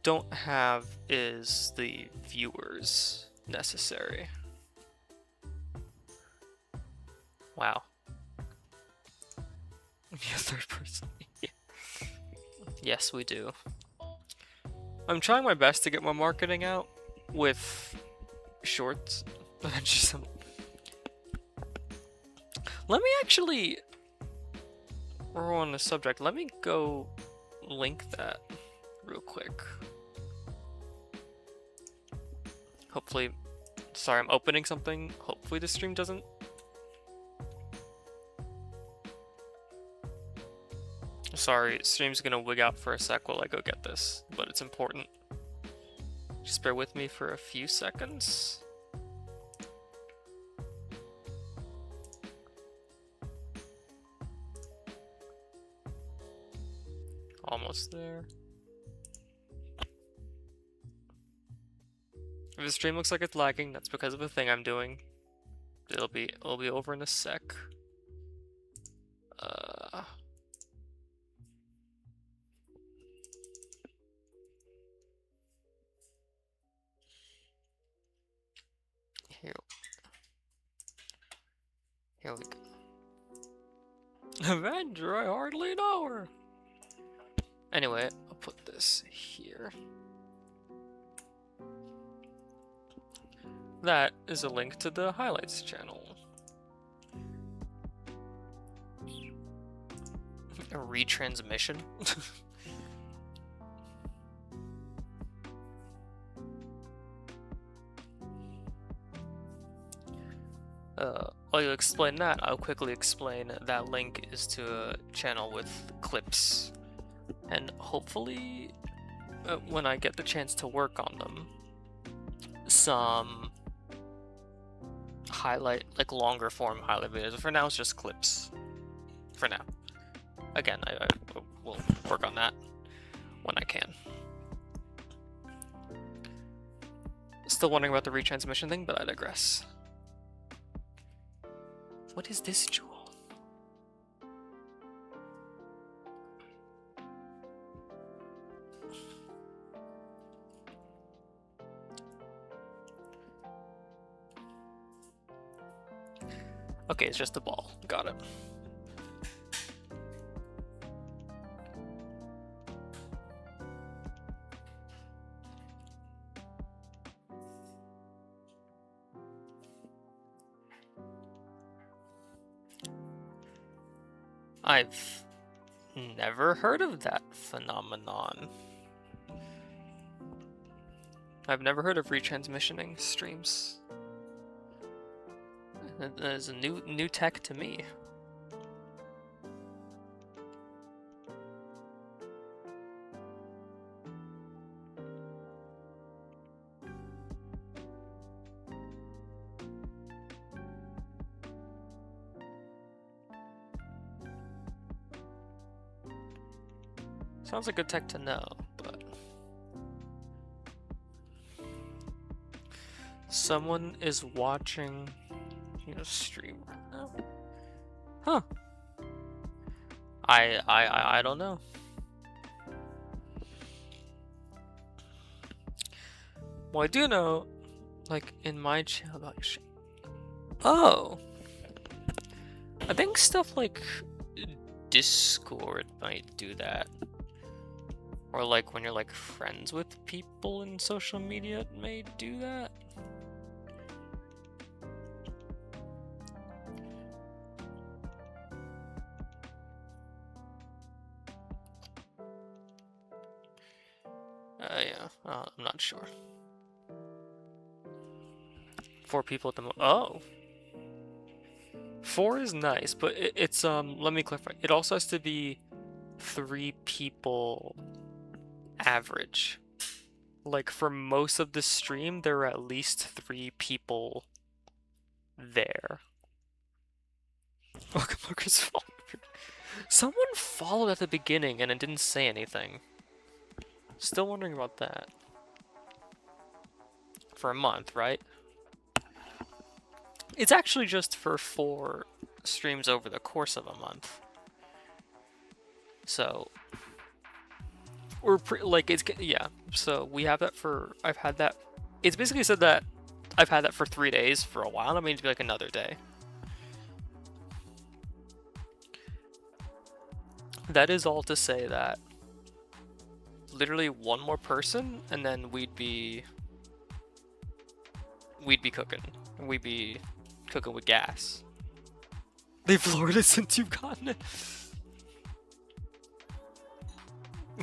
don't have is the viewers necessary. Wow. Yeah, third person. Yeah. Yes, we do. I'm trying my best to get my marketing out with shorts. Just, let me actually, we're on the subject, let me go link that real quick. Hopefully, sorry, I'm opening something. Hopefully the stream doesn't. Sorry, stream's gonna wig out for a sec while I go get this, but it's important. Just bear with me for a few seconds. almost there. If the stream looks like it's lagging, that's because of a thing I'm doing. It'll be over in a sec. Here we go. Avenger, I hardly know her. Anyway, I'll put this here. That is a link to the highlights channel. A retransmission? While you explain that, I'll quickly explain that link is to a channel with clips. And hopefully, when I get the chance to work on them, some highlight, like longer form highlight videos. For now, it's just clips. For now. Again, I will work on that when I can. Still wondering about the retransmission thing, but I digress. What is this jewel? Okay, it's just a ball. Got it. I've never heard of that phenomenon. I've never heard of retransmissioning streams. That is a new tech to me. Sounds like good tech to know, but someone is watching your stream right now. Huh. I don't know. Well, I do know, like in my channel, like, oh, I think stuff like Discord might do that. Or like when you're like friends with people in social media, it may do that. Yeah, I'm not sure. 4 people at the moment. Oh. 4 is nice, but it's let me clarify. It also has to be 3 people average. Like for most of the stream, there are at least 3 people there. Welcome, Lucas. Someone followed at the beginning and it didn't say anything. Still wondering about that. For a month, right? It's actually just for 4 streams over the course of a month. So we're like it's yeah. So we have that for I've had that. It's basically said that I've had that for 3 days for a while. I mean to be like another day. That is all to say that literally one more person and then we'd be cooking. We'd be cooking with gas. They've lowered it since you've gotten it.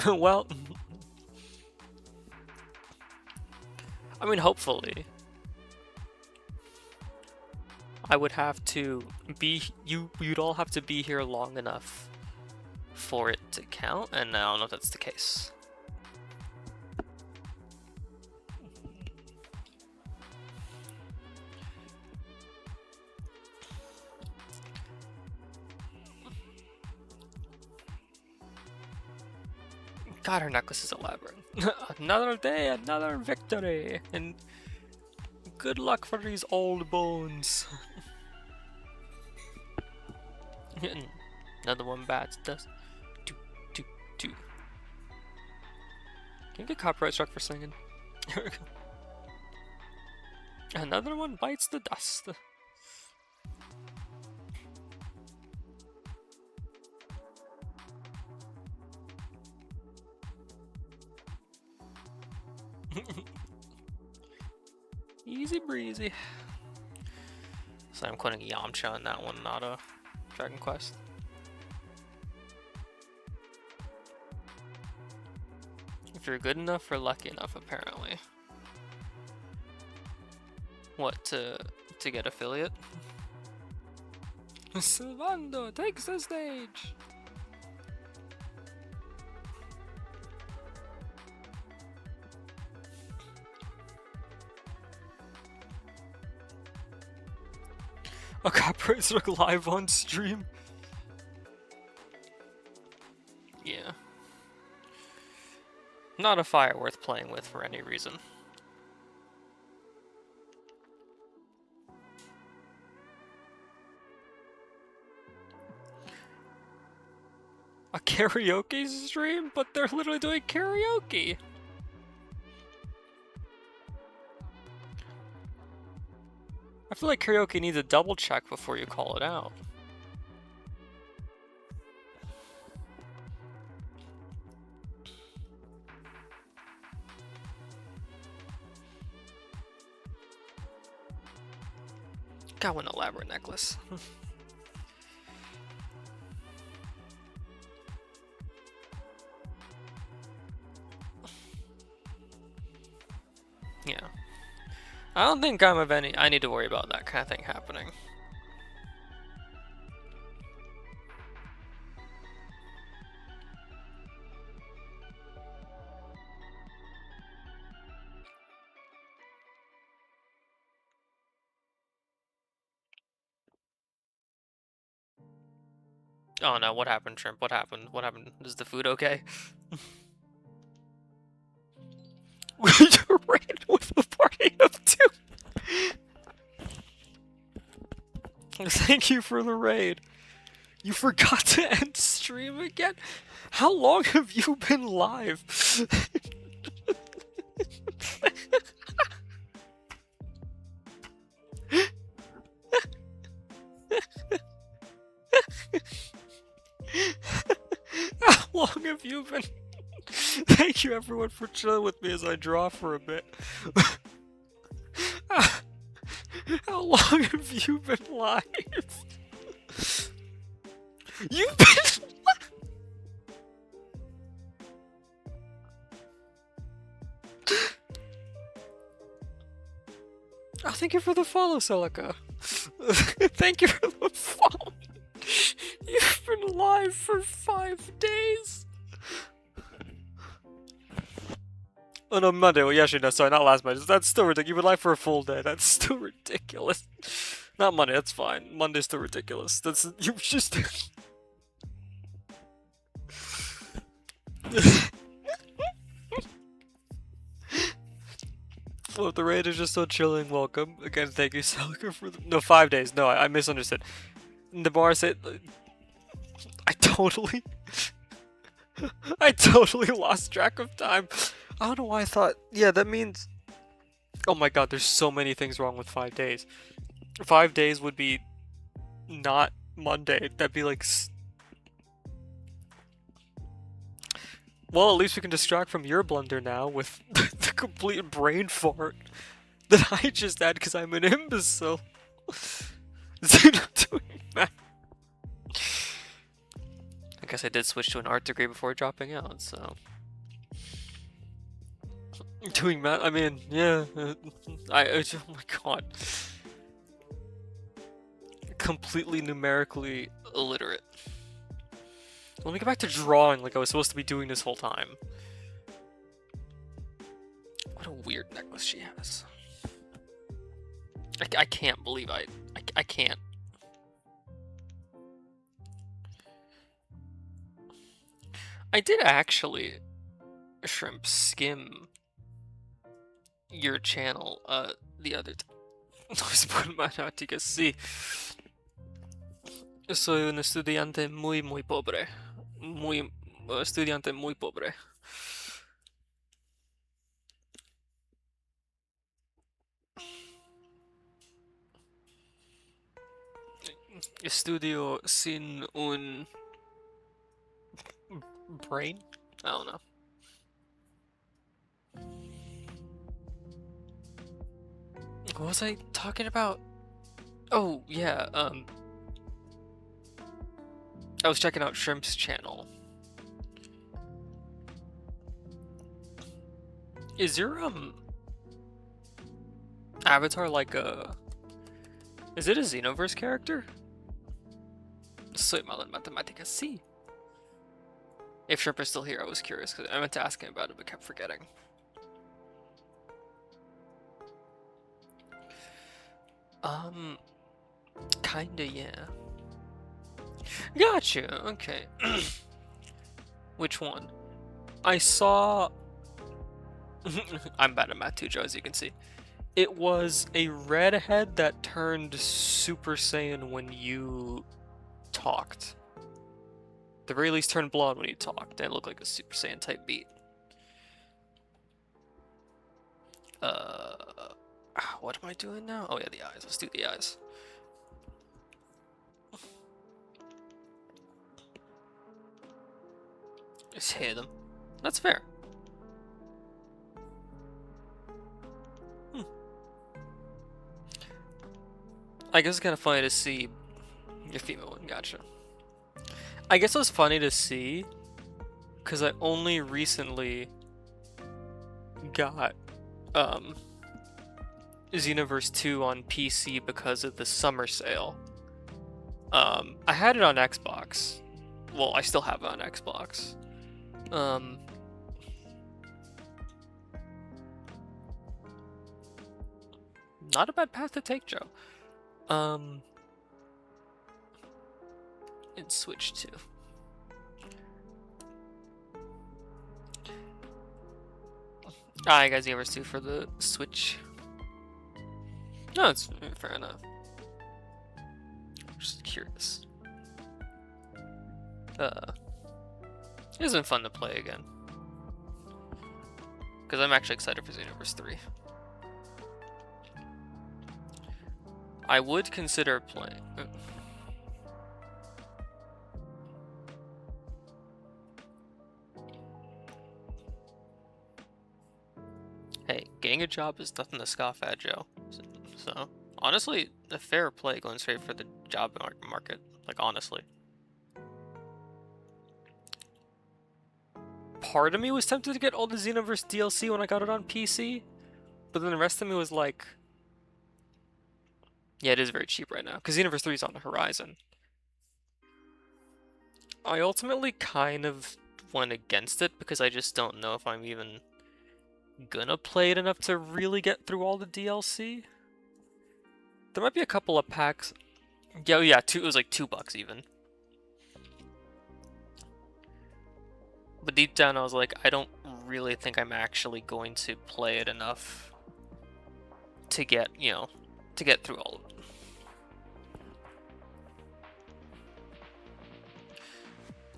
Well, I mean, hopefully. I would have to be you'd all have to be here long enough for it to count, and I don't know if that's the case. God, her necklace is elaborate. Another day, another victory, and good luck for these old bones. Another one bats dust. Two, two, two. Can you get copyright struck for singing? Another one bites the dust. Easy breezy. So I'm quoting Yamcha on that one, not a Dragon Quest. If you're good enough or lucky enough, apparently. What, to get affiliate? Silvando takes the stage! A copyright struck live on stream? Yeah. Not a fire worth playing with for any reason. A karaoke stream? But they're literally doing karaoke! I feel like karaoke needs a double check before you call it out. Got one elaborate necklace. Yeah. I don't think I need to worry about that kind of thing happening. Oh no, what happened, Shrimp? What happened? What happened? Is the food okay? You're raided with a party of 2! Thank you for the raid. You forgot to end stream again? How long have you been live? How long have you been? Thank you everyone for chilling with me as I draw for a bit. How long have you been live? You've been Oh, thank you for the follow, Celica. Thank you for the follow. You've been live for 5 days. Oh no, Monday. Well, yeah, actually, no, sorry, not last Monday. That's still ridiculous. You've been live for a full day. That's still ridiculous. Not Monday, that's fine. Monday's still ridiculous. That's, you just... Well, the raid is just so chilling. Welcome. Again, thank you, Celica, for the... No, 5 days. No, I misunderstood. The bar said... I totally lost track of time. I don't know why I thought... Yeah, that means... Oh my god, there's so many things wrong with 5 days. 5 days would be... not Monday. That'd be like... Well, at least we can distract from your blunder now with the complete brain fart that I just had because I'm an imbecile. Is he not doing that? I guess I did switch to an art degree before dropping out, so... Doing math? I mean, yeah. Oh my god. Completely numerically illiterate. Let me get back to drawing like I was supposed to be doing this whole time. What a weird necklace she has. I can't believe I can't. I did actually Shrimp skim your channel the other time. Sí. Soy un estudiante muy pobre. Muy estudiante muy pobre. Estudio sin un brain? I don't know. What was I talking about? Oh, yeah, I was checking out Shrimp's channel. Is your, avatar like a... Is it a Xenoverse character? Soy malo en matemáticas, sí. If Shrimp is still here, I was curious, because I meant to ask him about it, but kept forgetting. Kinda, yeah. Gotcha, okay. Which one? I saw... I'm bad at math too, Joe, as you can see. It was a redhead that turned Super Saiyan when you talked. At the very least turned blonde when you talked, and it looked like a Super Saiyan type beat. What am I doing now? Oh yeah, the eyes. Let's do the eyes. Just hit them. That's fair. I guess it's kind of funny to see your female one. Gotcha. I guess it was funny to see because I only recently got Xenoverse 2 on PC because of the summer sale. I had it on Xbox. Well, I still have it on Xbox. Not a bad path to take, Joe. And Switch 2. I got Xenoverse 2 for the Switch. No, it's fair enough. Just curious. It's been fun to play again. Because I'm actually excited for Xenoverse 3. I would consider playing. Hey, getting a job is nothing to scoff at, Joe. So, honestly, a fair play going straight for the job market. Like, honestly. Part of me was tempted to get all the Xenoverse DLC when I got it on PC, but then the rest of me was like, yeah, it is very cheap right now, because Xenoverse 3 is on the horizon. I ultimately kind of went against it because I just don't know if I'm even gonna play it enough to really get through all the DLC. There might be a couple of packs. Yeah, it was like $2 even. But deep down I was like, I don't really think I'm actually going to play it enough to get, to get through all of it.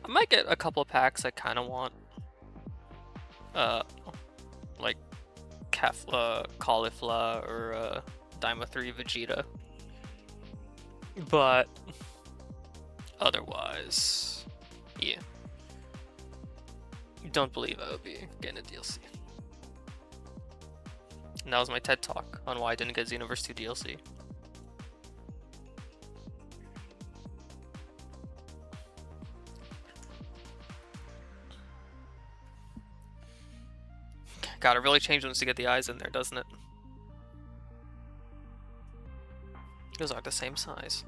I might get a couple of packs I kind of want. Like Caulifla or Daima 3 Vegeta. But otherwise, yeah. Don't believe I would be getting a DLC. And that was my TED Talk on why I didn't get Xenoverse 2 DLC. God, it really changed once you get the eyes in there, doesn't it? Those aren't the same size.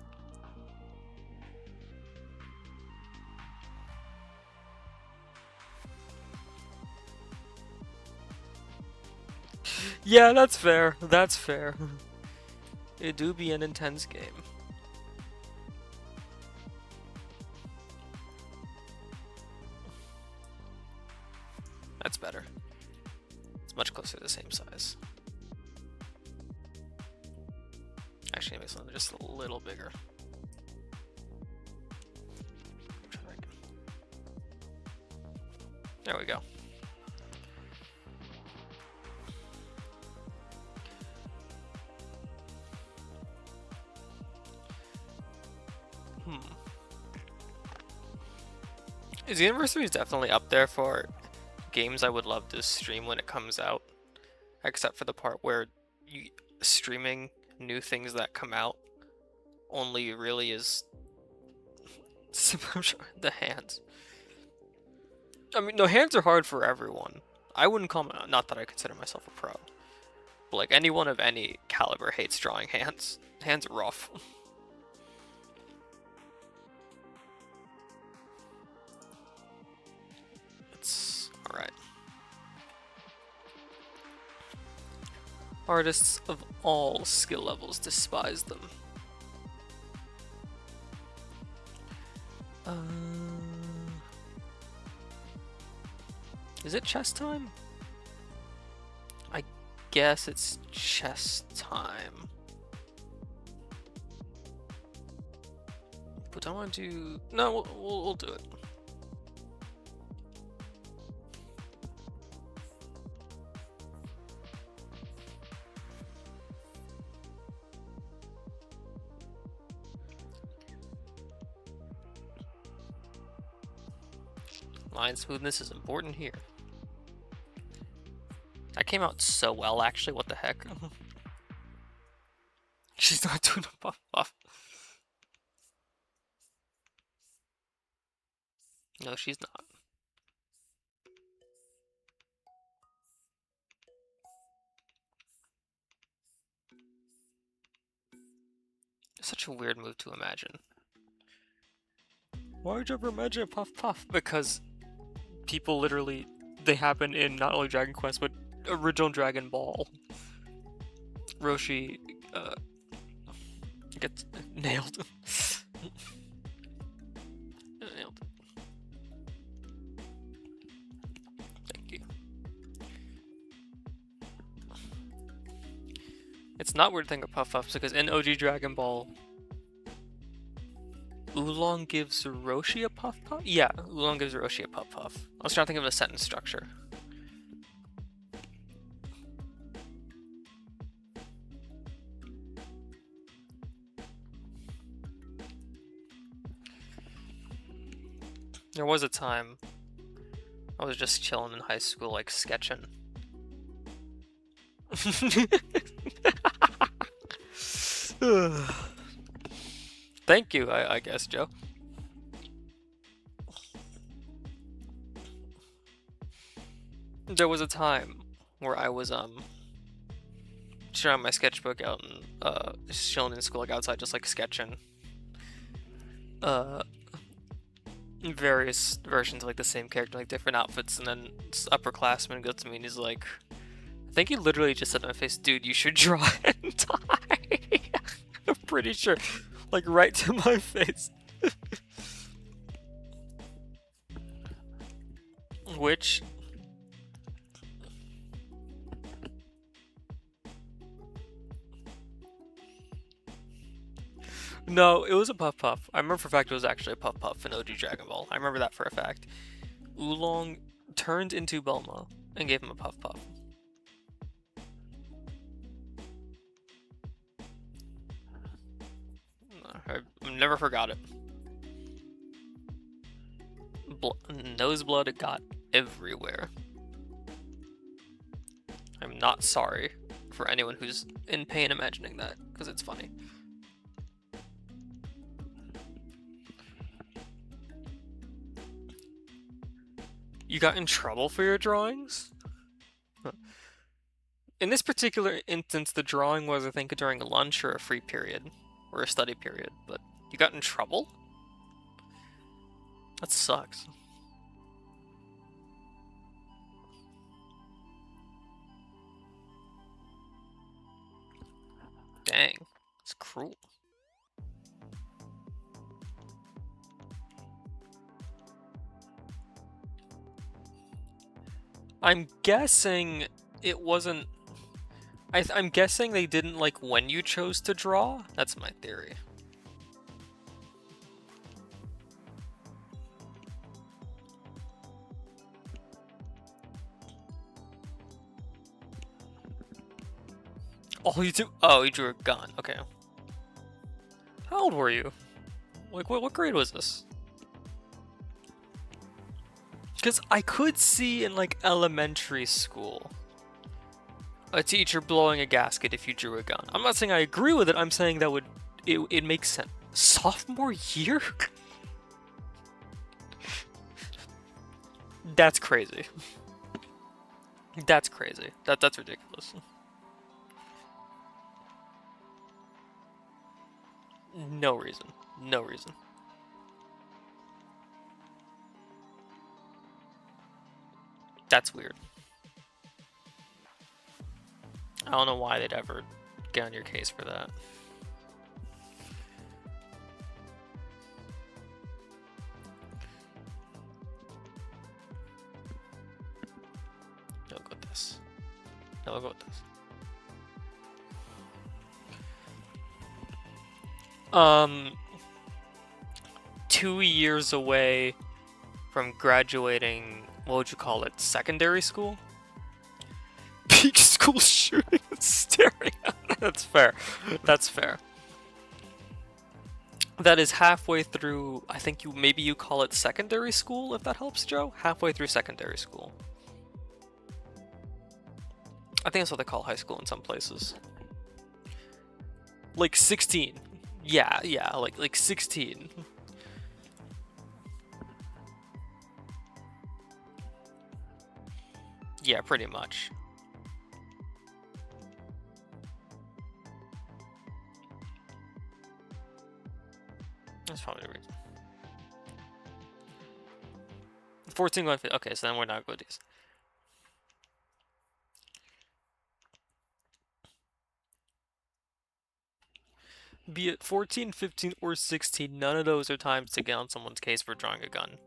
Yeah, that's fair. That's fair. It do be an intense game. That's better. much closer to the same size. Actually, maybe something just a little bigger. There we go. The University is definitely up there for games I would love to stream when it comes out, except for the part where streaming new things that come out only really is the hands. I mean, no, hands are hard for everyone. I wouldn't call not that I consider myself a pro, but like anyone of any caliber hates drawing hands. Hands are rough. It's alright. Artists of all skill levels despise them. Is it chess time? I guess it's chess time. But I want to do... No, we'll do it. Line smoothness is important here. That came out so well, actually. What the heck? She's not doing a buff. No, she's not. Such a weird move to imagine. Why would you ever imagine a puff? Because people literally, they happen in not only Dragon Quest, but original Dragon Ball. Roshi gets nailed. Nailed. Thank you. It's not weird to think of puff-ups because in OG Dragon Ball, Oolong gives Roshi a puff-puff? Yeah, Oolong gives Roshi a puff-puff. I was trying to think of a sentence structure. There was a time I was just chilling in high school, like sketching. Thank you, I guess, Joe. There was a time where I was showing my sketchbook out and just chilling in school, like outside, just like sketching various versions of like the same character, like different outfits, and then this upperclassman goes to me and he's like, I think he literally just said to my face, dude, you should draw hentai. I'm pretty sure. Like right to my face. Which no, it was a puff. I remember for a fact it was actually a puff in OG Dragon Ball. I remember that for a fact. Oolong turned into Bulma and gave him a puff. I never forgot it. Noseblood got everywhere. I'm not sorry for anyone who's in pain imagining that, because it's funny. You got in trouble for your drawings? In this particular instance, the drawing was, I think, during a lunch or a free period, or a study period, but you got in trouble? That sucks. Dang, it's cruel. I'm guessing it wasn't. I'm guessing they didn't like when you chose to draw. That's my theory. Oh, you do. Oh, you drew a gun. Okay. How old were you? Like, what grade was this? Because I could see in like elementary school a teacher blowing a gasket if you drew a gun. I'm not saying I agree with it. I'm saying that it makes sense. Sophomore year? That's crazy. That's crazy. That's ridiculous. No reason. No reason. That's weird. I don't know why they'd ever get on your case for that. No, go with this. No, I'll go with this. 2 years away from graduating, what would you call it, secondary school? Peak school shooting and staring at it. That's fair. That's fair. That is halfway through, I think maybe you call it secondary school, if that helps, Joe? Halfway through secondary school. I think that's what they call high school in some places. Like 16. Yeah, like 16. Yeah, pretty much. That's probably the reason. 14 going. Okay, so then we're not goodies. Be it 14, 15, or 16, none of those are times to get on someone's case for drawing a gun.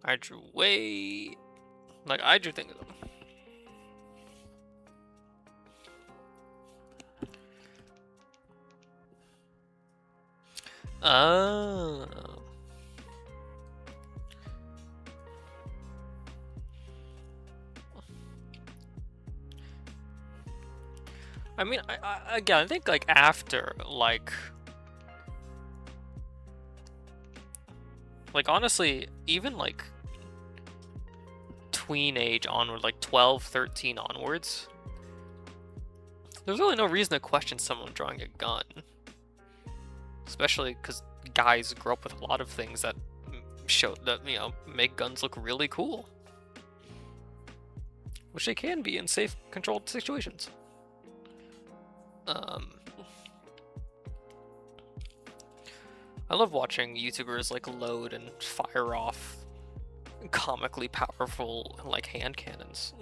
I drew way... Like, I drew things... Oh... I mean, again, I think, like, after, like, honestly, even, like, tween age onward, like, 12, 13 onwards, there's really no reason to question someone drawing a gun. Especially because guys grow up with a lot of things that show that, you know, make guns look really cool. Which they can be in safe, controlled situations. I love watching YouTubers like load and fire off comically powerful like hand cannons.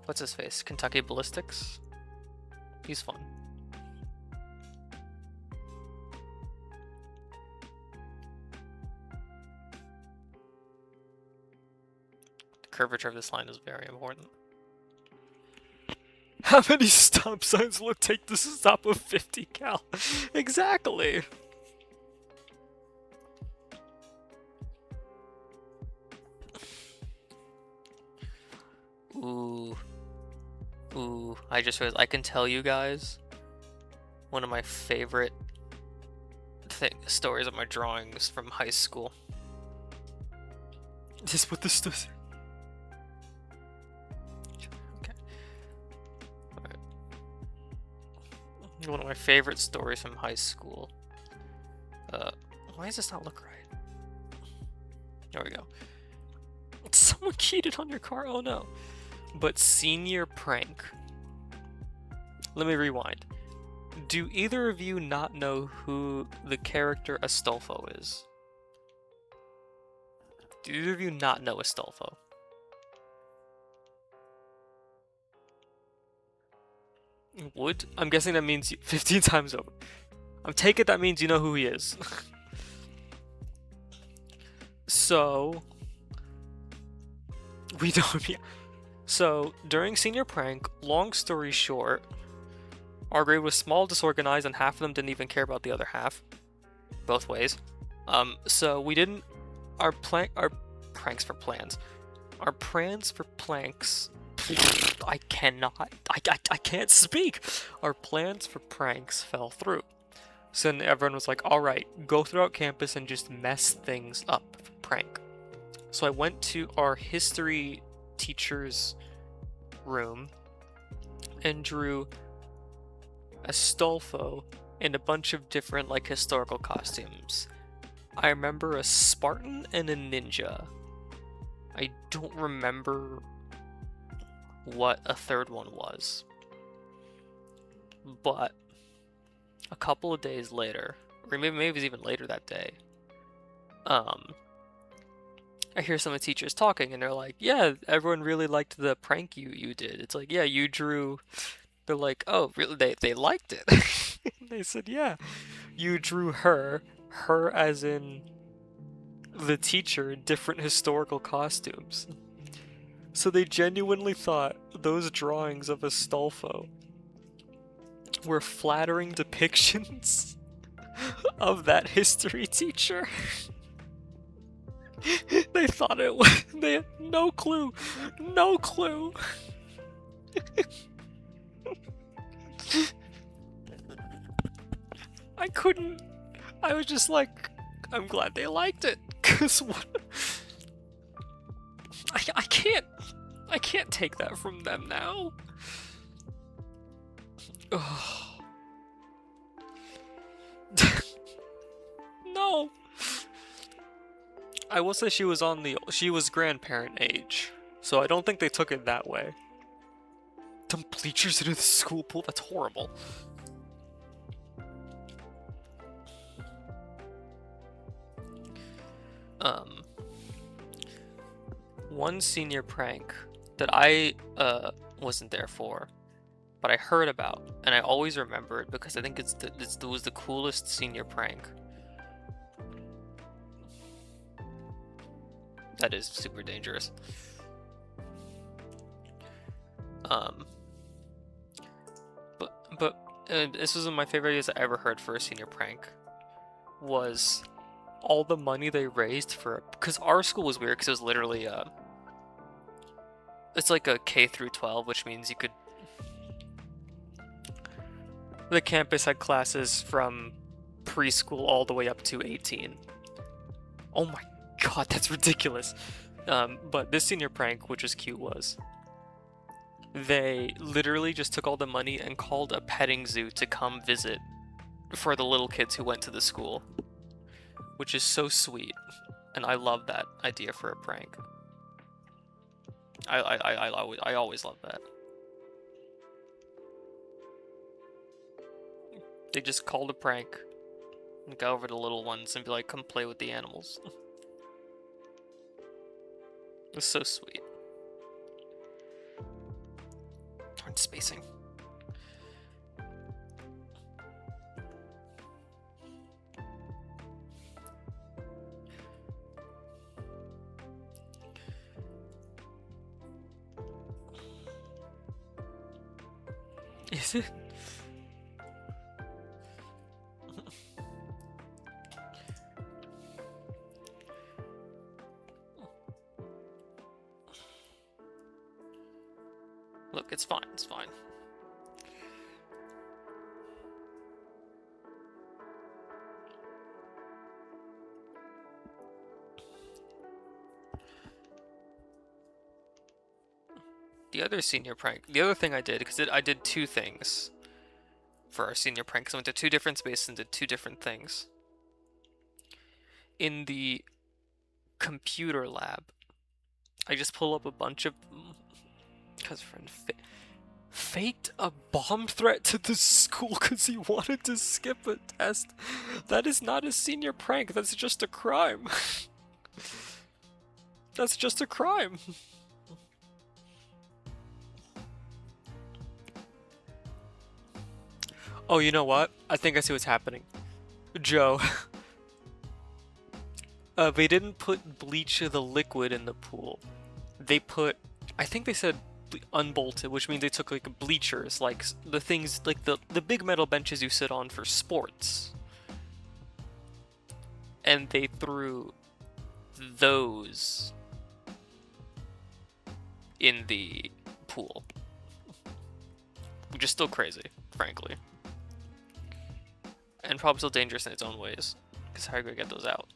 What's his face? Kentucky Ballistics? He's fun. The curvature of this line is very important. How many stop signs will it take to stop a 50 cal? Exactly. Ooh. Ooh, I just realized I can tell you guys one of my favorite stories of my drawings from high school. Just put this stuff. Okay. Alright. One of my favorite stories from high school. Why does this not look right? There we go. Someone cheated on your car? Oh no. But senior prank. Let me rewind. Do either of you not know who the character Astolfo is? Do either of you not know Astolfo? Would? I'm guessing that means 15 times over. I'm taking that means you know who he is. So, we don't. Yeah. So, during senior prank, long story short, our grade was small, disorganized, and half of them didn't even care about the other half. Both ways. So we didn't. Our pranks for plans. Our plans for planks. I cannot. I can't speak. Our plans for pranks fell through. So then everyone was like, all right, go throughout campus and just mess things up for prank. So I went to our history teacher's room and drew Astolfo in a bunch of different like historical costumes. I remember a Spartan and a ninja. I don't remember what a third one was. But a couple of days later, or maybe it was even later that day, I hear some of the teachers talking and they're like, yeah, everyone really liked the prank you did. It's like, yeah, you drew. They're like, oh, really? They liked it. They said, yeah, you drew her as in the teacher in different historical costumes. So they genuinely thought those drawings of Astolfo were flattering depictions of that history teacher. They thought it was. They had no clue. No clue. I couldn't. I was just like, I'm glad they liked it. Cause what? I can't. I can't take that from them now. Oh. No. I will say she was grandparent age, so I don't think they took it that way. Dump bleachers into the school pool? That's horrible. One senior prank that I wasn't there for, but I heard about, and I always remember it because I think it was the coolest senior prank. That is super dangerous. But this was one of my favorite ideas I ever heard for a senior prank. Was all the money they raised for, because our school was weird because it was literally it's like a K through 12, which means you could. The campus had classes from preschool all the way up to 18. Oh my god, that's ridiculous. But this senior prank, which is cute, was they literally just took all the money and called a petting zoo to come visit for the little kids who went to the school, which is so sweet, and I love that idea for a prank. I always love that. They just called a prank and go over to little ones and be like, come play with the animals. It's so sweet. Darn spacing. Is it? Look, it's fine, it's fine. The other senior prank, the other thing I did, because I did two things for our senior prank, because I went to two different spaces and did two different things. In the computer lab, I just pull up a bunch of, because friend faked a bomb threat to the school because he wanted to skip a test. That is not a senior prank, that's just a crime. That's just a crime. Oh, you know what? I think I see what's happening. Joe, they didn't put bleach of the liquid in the pool. They put, I think they said unbolted, which means they took like bleachers, like the things, like the big metal benches you sit on for sports, and they threw those in the pool, which is still crazy, frankly, and probably still dangerous in its own ways. Because how are you gonna get those out?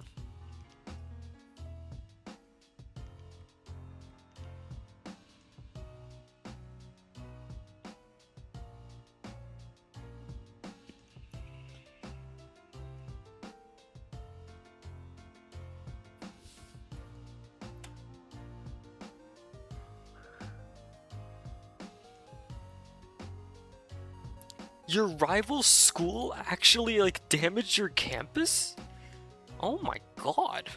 Your rival school actually like damaged your campus? Oh my god.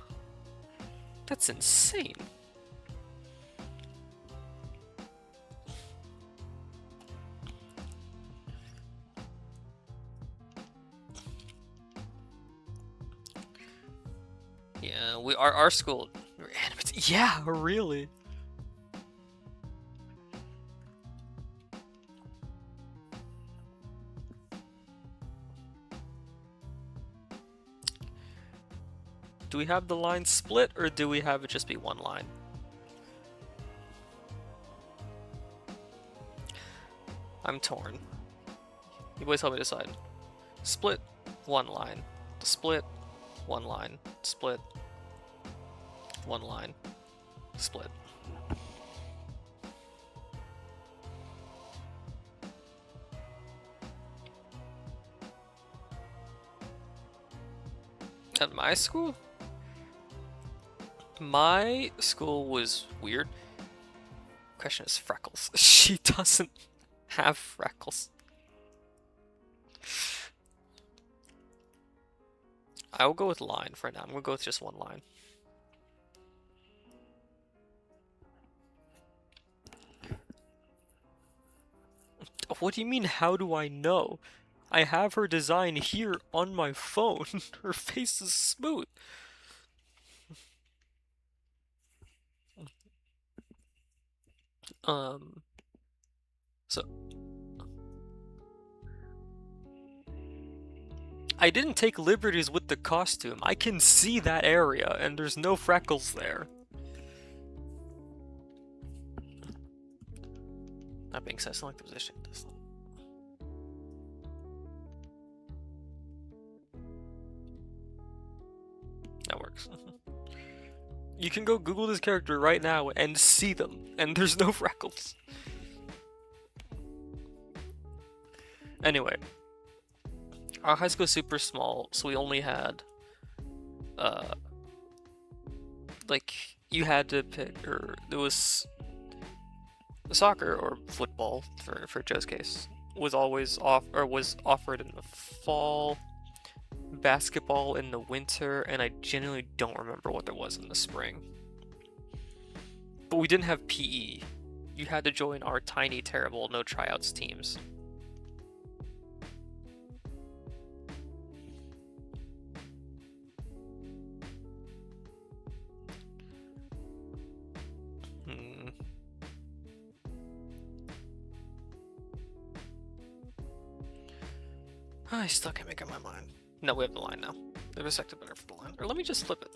That's insane. Yeah, our school. Yeah, really. Do we have the line split or do we have it just be one line? I'm torn. You boys help me decide. Split, one line. Split, one line. Split, one line. Split. At my school? My school was weird. Question is freckles. She doesn't have freckles. I will go with line for now. I'm gonna go with just one line. What do you mean, how do I know? I have her design here on my phone. Her face is smooth. Um, so I didn't take liberties with the costume. I can see that area, and there's no freckles there. That being said, select the position. That works. You can go Google this character right now and see them, and there's no freckles. Anyway, our high school is super small, so we only had, like, you had to pick, or there was soccer or football for Joe's case was always was offered in the fall, basketball in the winter, and I genuinely don't remember what there was in the spring. But we didn't have PE. You had to join our tiny, terrible, no tryouts teams. I still can't make up my mind. No, we have the line now. They've accepted better for the line. Or let me just flip it.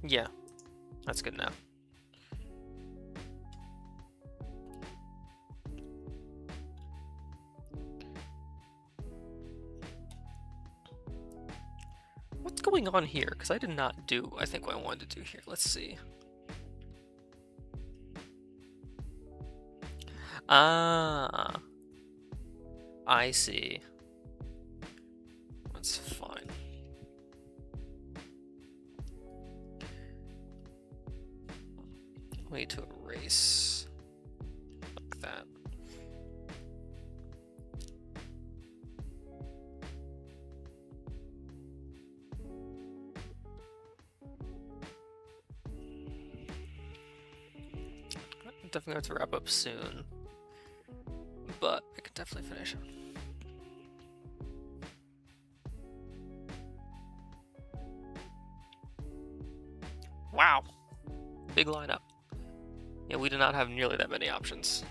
Yeah, that's good now. What's going on here? Because I did not do, I think, what I wanted to do here. Let's see. Ah, I see. That's fine. We need to erase like that. definitely have to wrap up soon. But I can definitely finish it. Wow. Big lineup. Yeah, we did not have nearly that many options.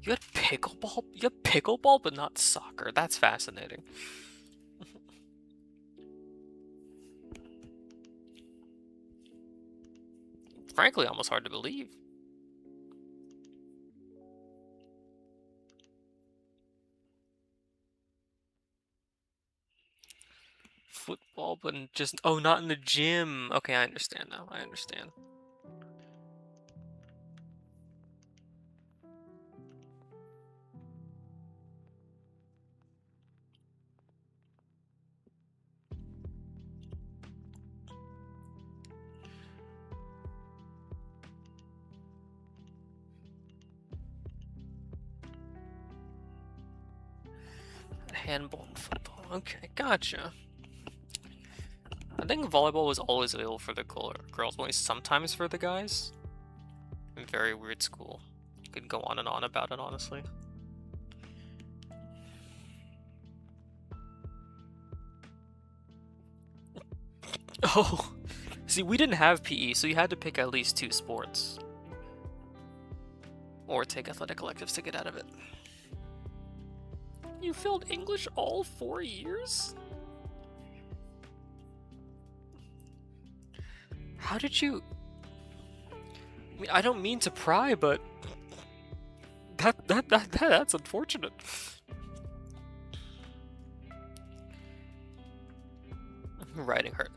You had pickleball? You had pickleball, but not soccer. That's fascinating. Frankly, almost hard to believe. Football, but just... Oh, not in the gym. Okay, I understand now. I understand. Handball and football. Okay, gotcha. I think volleyball was always available for the girls, only sometimes for the guys. Very weird school. Could go on and on about it, honestly. Oh, see, we didn't have PE, so you had to pick at least 2 sports. Or take athletic electives to get out of it. You failed English all 4 years? How did you... I mean, I don't mean to pry, but... That's unfortunate. Writing hurt.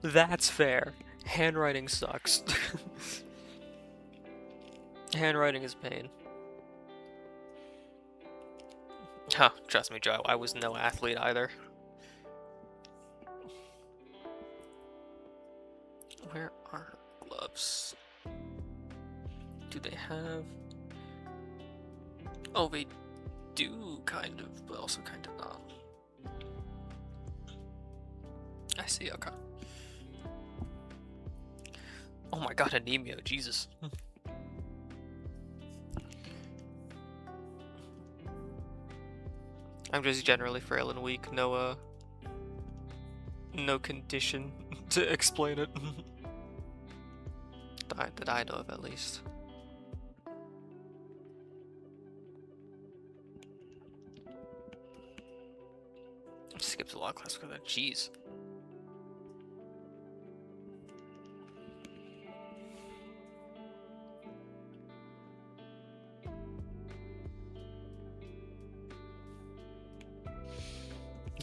That's fair. Handwriting sucks. Handwriting is pain. Huh, trust me, Joe, I was no athlete either. Where are her gloves? Do they have... Oh, they do, kind of, but also kind of not. I see, okay. Oh my god, anemia, Jesus. I'm just generally frail and weak, no condition to explain it. that I know of, at least. Skipped a lot of class for that, jeez.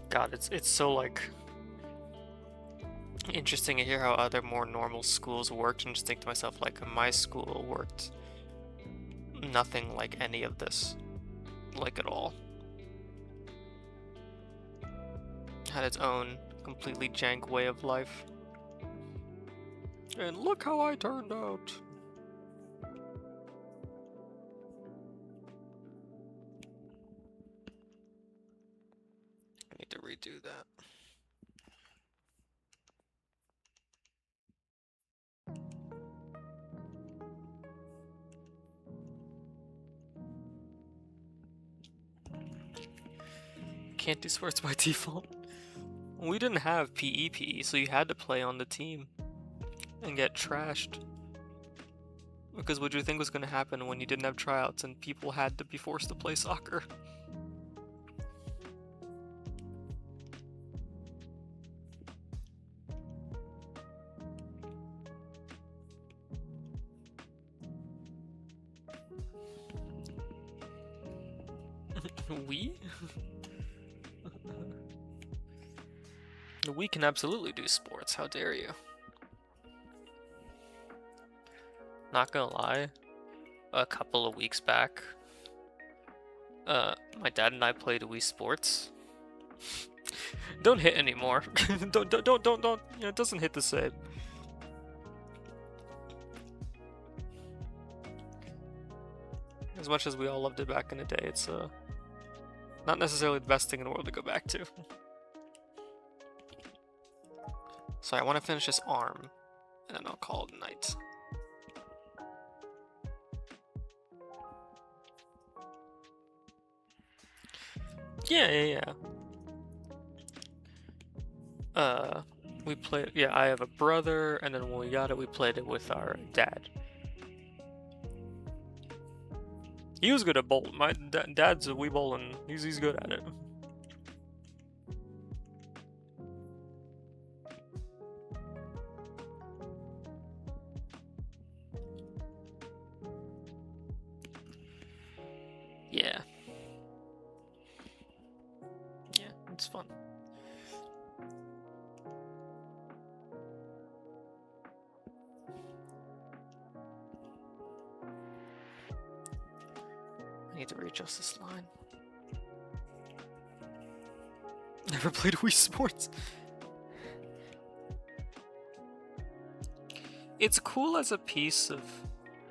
God, it's so, like, interesting to hear how other more normal schools worked, and just think to myself, like, my school worked nothing like any of this, like, at all. Had its own completely jank way of life. And look how I turned out! I need to redo that. Can't do sports by default. We didn't have PE, so you had to play on the team and get trashed. Because what do you think was going to happen when you didn't have tryouts and people had to be forced to play soccer? We? We can absolutely do sports, how dare you. Not gonna lie, a couple of weeks back, my dad and I played Wii Sports. Don't hit anymore. don't, yeah, it doesn't hit the same. As much as we all loved it back in the day, it's, not necessarily the best thing in the world to go back to. So I want to finish this arm, and then I'll call it a night. Yeah, yeah, yeah. We played. Yeah, I have a brother, and then when we got it, we played it with our dad. He was good at bowl. My dad's a Wii bowling. He's good at it. Yeah, yeah, it's fun. I need to readjust this line. Never played Wii Sports. It's cool as a piece of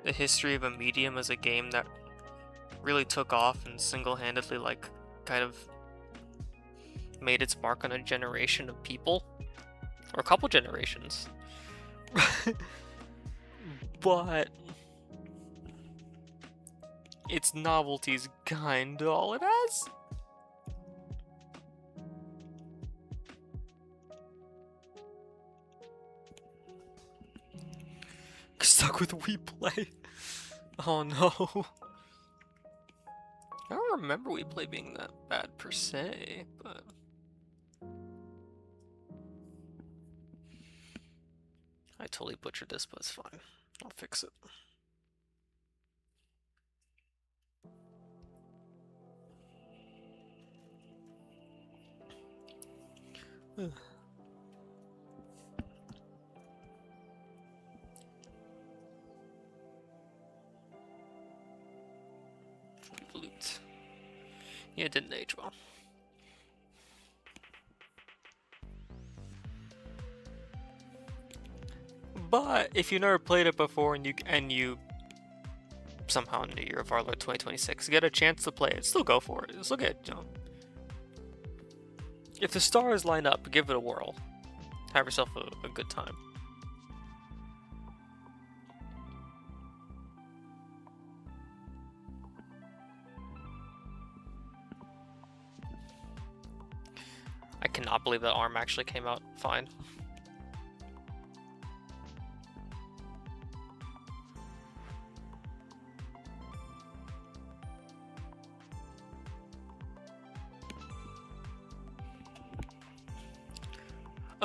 the history of a medium as a game that really took off and single-handedly like kind of made its mark on a generation of people or a couple generations. But its novelty's kinda all it has. Stuck with Wii Play. Oh no. I don't remember Wii Play being that bad per se, but I totally butchered this, but it's fine. I'll fix it. Loot. Yeah, it didn't age well. But if you never played it before and you somehow in the year of our Lord 2026 get a chance to play it, still go for it. Still get, you know. If the stars line up, give it a whirl. Have yourself a good time. I cannot believe that ARM actually came out fine.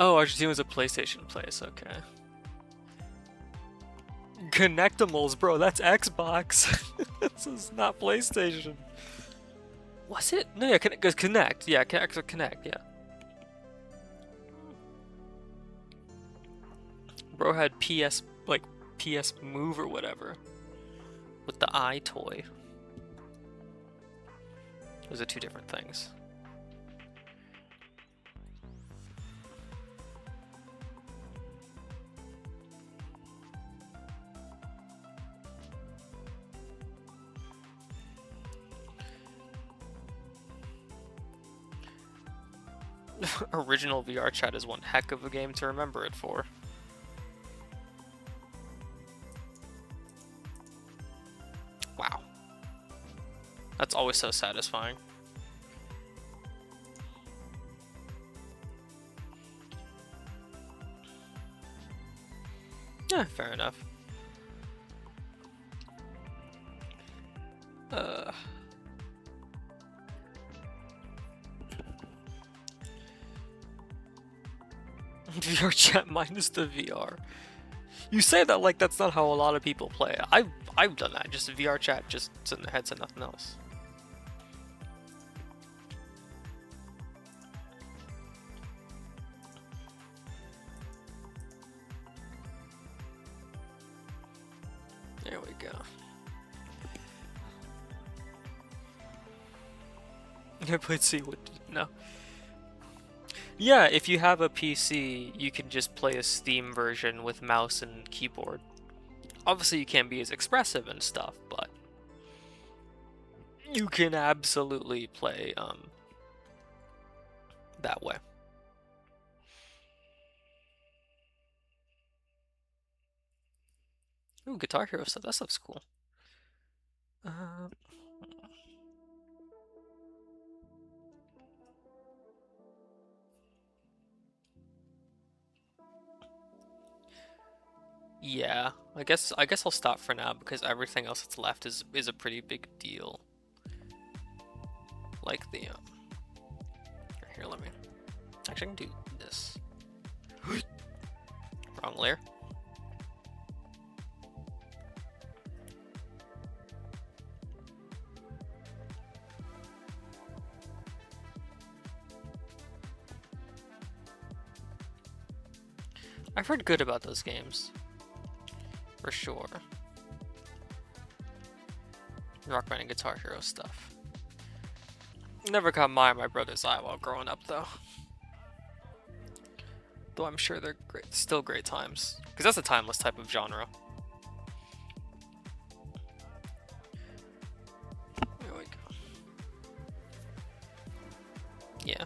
Oh, Argentina was a PlayStation place, okay. Connectimals, bro, that's Xbox. This is not PlayStation. Was it? No, yeah, Connect. Yeah, Connect, yeah. Bro had PS, like, PS Move or whatever. With the eye toy. Those are two different things. Original VR chat is one heck of a game to remember it for. Wow. That's always so satisfying. Yeah, fair enough. Uh... VR chat minus the VR. You say that like that's not how a lot of people play. I've done that. Just VR chat, just in the headset, nothing else. There we go. I played Seawood. No. Yeah, if you have a PC, you can just play a Steam version with mouse and keyboard. Obviously, you can't be as expressive and stuff, but you can absolutely play that way. Ooh, Guitar Hero stuff. That stuff's cool. Uh, Yeah, I guess I'll stop for now because everything else that's left is a pretty big deal. Like the here, let me actually I can do this. Wrong layer. I've heard good about those games. For sure. Rock Band and Guitar Hero stuff. Never caught my brother's eye while growing up though. Though I'm sure they're great, still great times. Because that's a timeless type of genre. There we go. Yeah.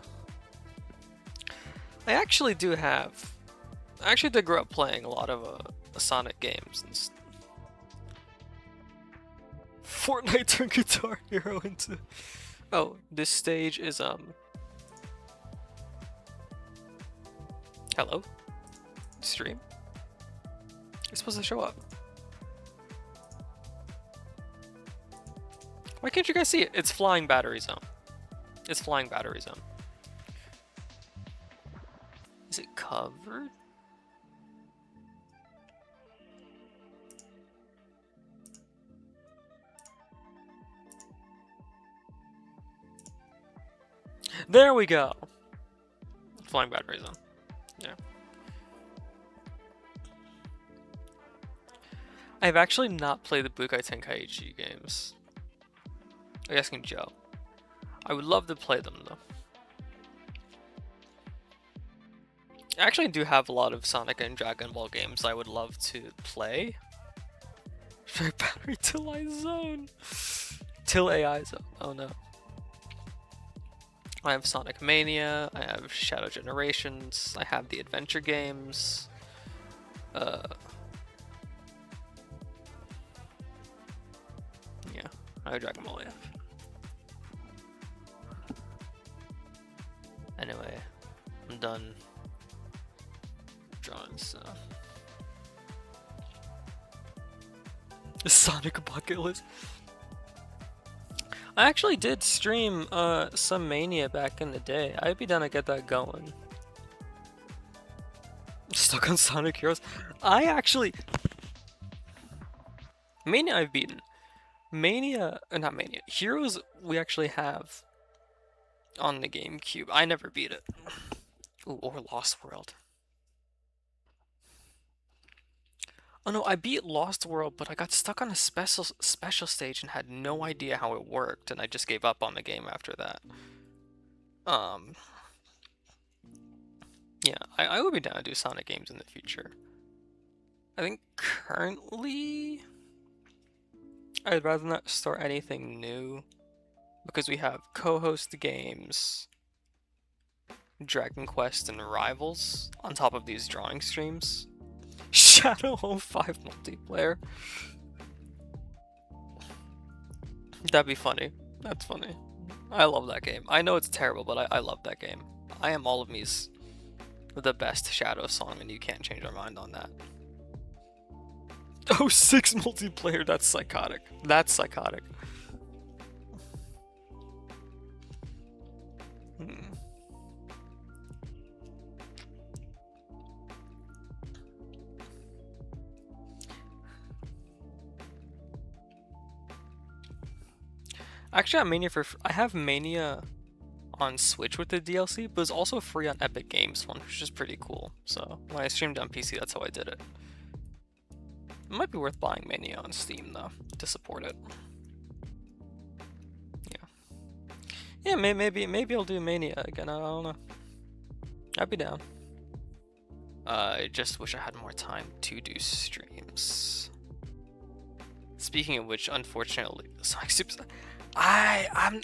I actually do have. I actually did grow up playing a lot of Sonic games and Fortnite turned Guitar Hero into. Oh, this stage is Hello? Stream? It's supposed to show up. Why can't you guys see it? It's flying battery zone. It's flying battery zone. Is it covered? There we go. Flying battery zone. Yeah. I've actually not played the Budokai Tenkaichi games. Are you asking Joe? I would love to play them though. I actually do have a lot of Sonic and Dragon Ball games I would love to play. Battery till I zone. Till AI zone. Oh no. I have Sonic Mania, I have Shadow Generations, I have the adventure games. Yeah, I have Dragon Ball, yeah. Anyway, I'm done drawing stuff. The Sonic bucket list. I actually did stream some Mania back in the day. I'd be down to get that going. Stuck on Sonic Heroes. I actually Mania I've beaten. Mania, not Mania. Heroes we actually have on the GameCube. I never beat it. Ooh, or Lost World. Oh no, I beat Lost World, but I got stuck on a special stage and had no idea how it worked, and I just gave up on the game after that. Yeah, I would be down to do Sonic games in the future. I think currently I'd rather not start anything new because we have co-host games, Dragon Quest, and Rivals on top of these drawing streams. Shadow 05 multiplayer. That'd be funny. That's funny. I love that game. I know it's terrible, but I love that game. I am all of me's the best Shadow song, and you can't change our mind on that. Oh, 06 multiplayer, that's psychotic. That's psychotic. Actually, I have Mania on Switch with the DLC, but it's also free on Epic Games one, which is pretty cool. So when I streamed on PC, that's how I did it. It might be worth buying Mania on Steam though to support it. Yeah, maybe I'll do Mania again. I don't know. I'd be down. I just wish I had more time to do streams. Speaking of which, unfortunately, Sonic Superstars. I'm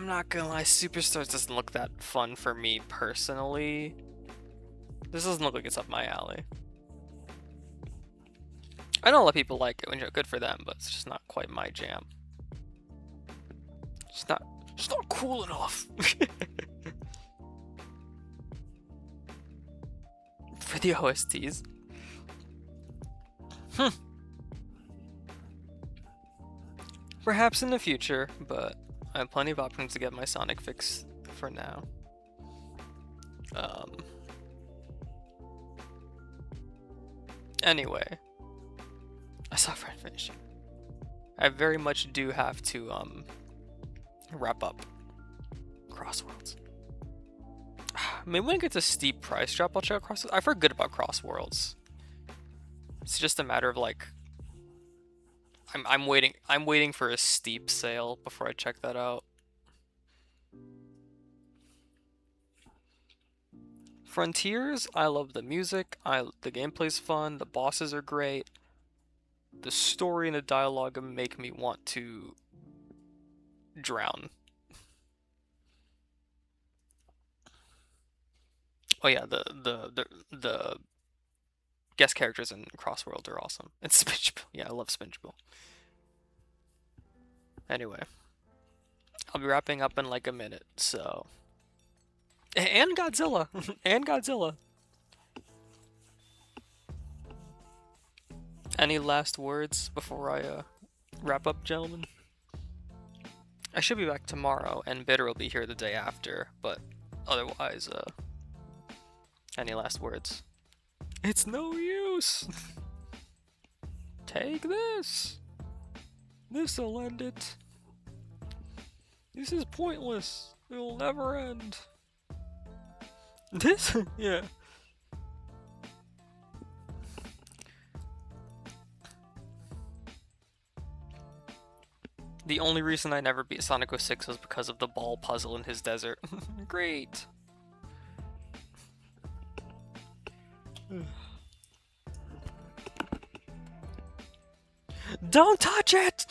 not gonna lie. Superstars doesn't look that fun for me personally. This doesn't look like it's up my alley. I know a lot of people like it, which good for them, but it's just not quite my jam. It's not cool enough. For the OSTs. Perhaps in the future, but I have plenty of options to get my Sonic fix for now. Anyway, I saw Fred finishing. I very much do have to wrap up Crossworlds. Maybe when it gets a steep price drop, I'll check out Crossworlds. I forget about Crossworlds. It's just a matter of like, I'm waiting. I'm waiting for a steep sale before I check that out. Frontiers, I love the music. The gameplay's fun. The bosses are great. The story and the dialogue make me want to drown. Oh yeah, the guest characters in Crossworld are awesome. And Spinchbill. Yeah, I love Spinchbill. Anyway, I'll be wrapping up in like a minute, so. And Godzilla! And Godzilla! Any last words before I wrap up, gentlemen? I should be back tomorrow, and Bitter will be here the day after, but otherwise, any last words? It's no use! Take this! This'll end it. This is pointless. It'll never end. This? Yeah. The only reason I never beat Sonic 06 was because of the ball puzzle in his desert. Great! Don't touch it!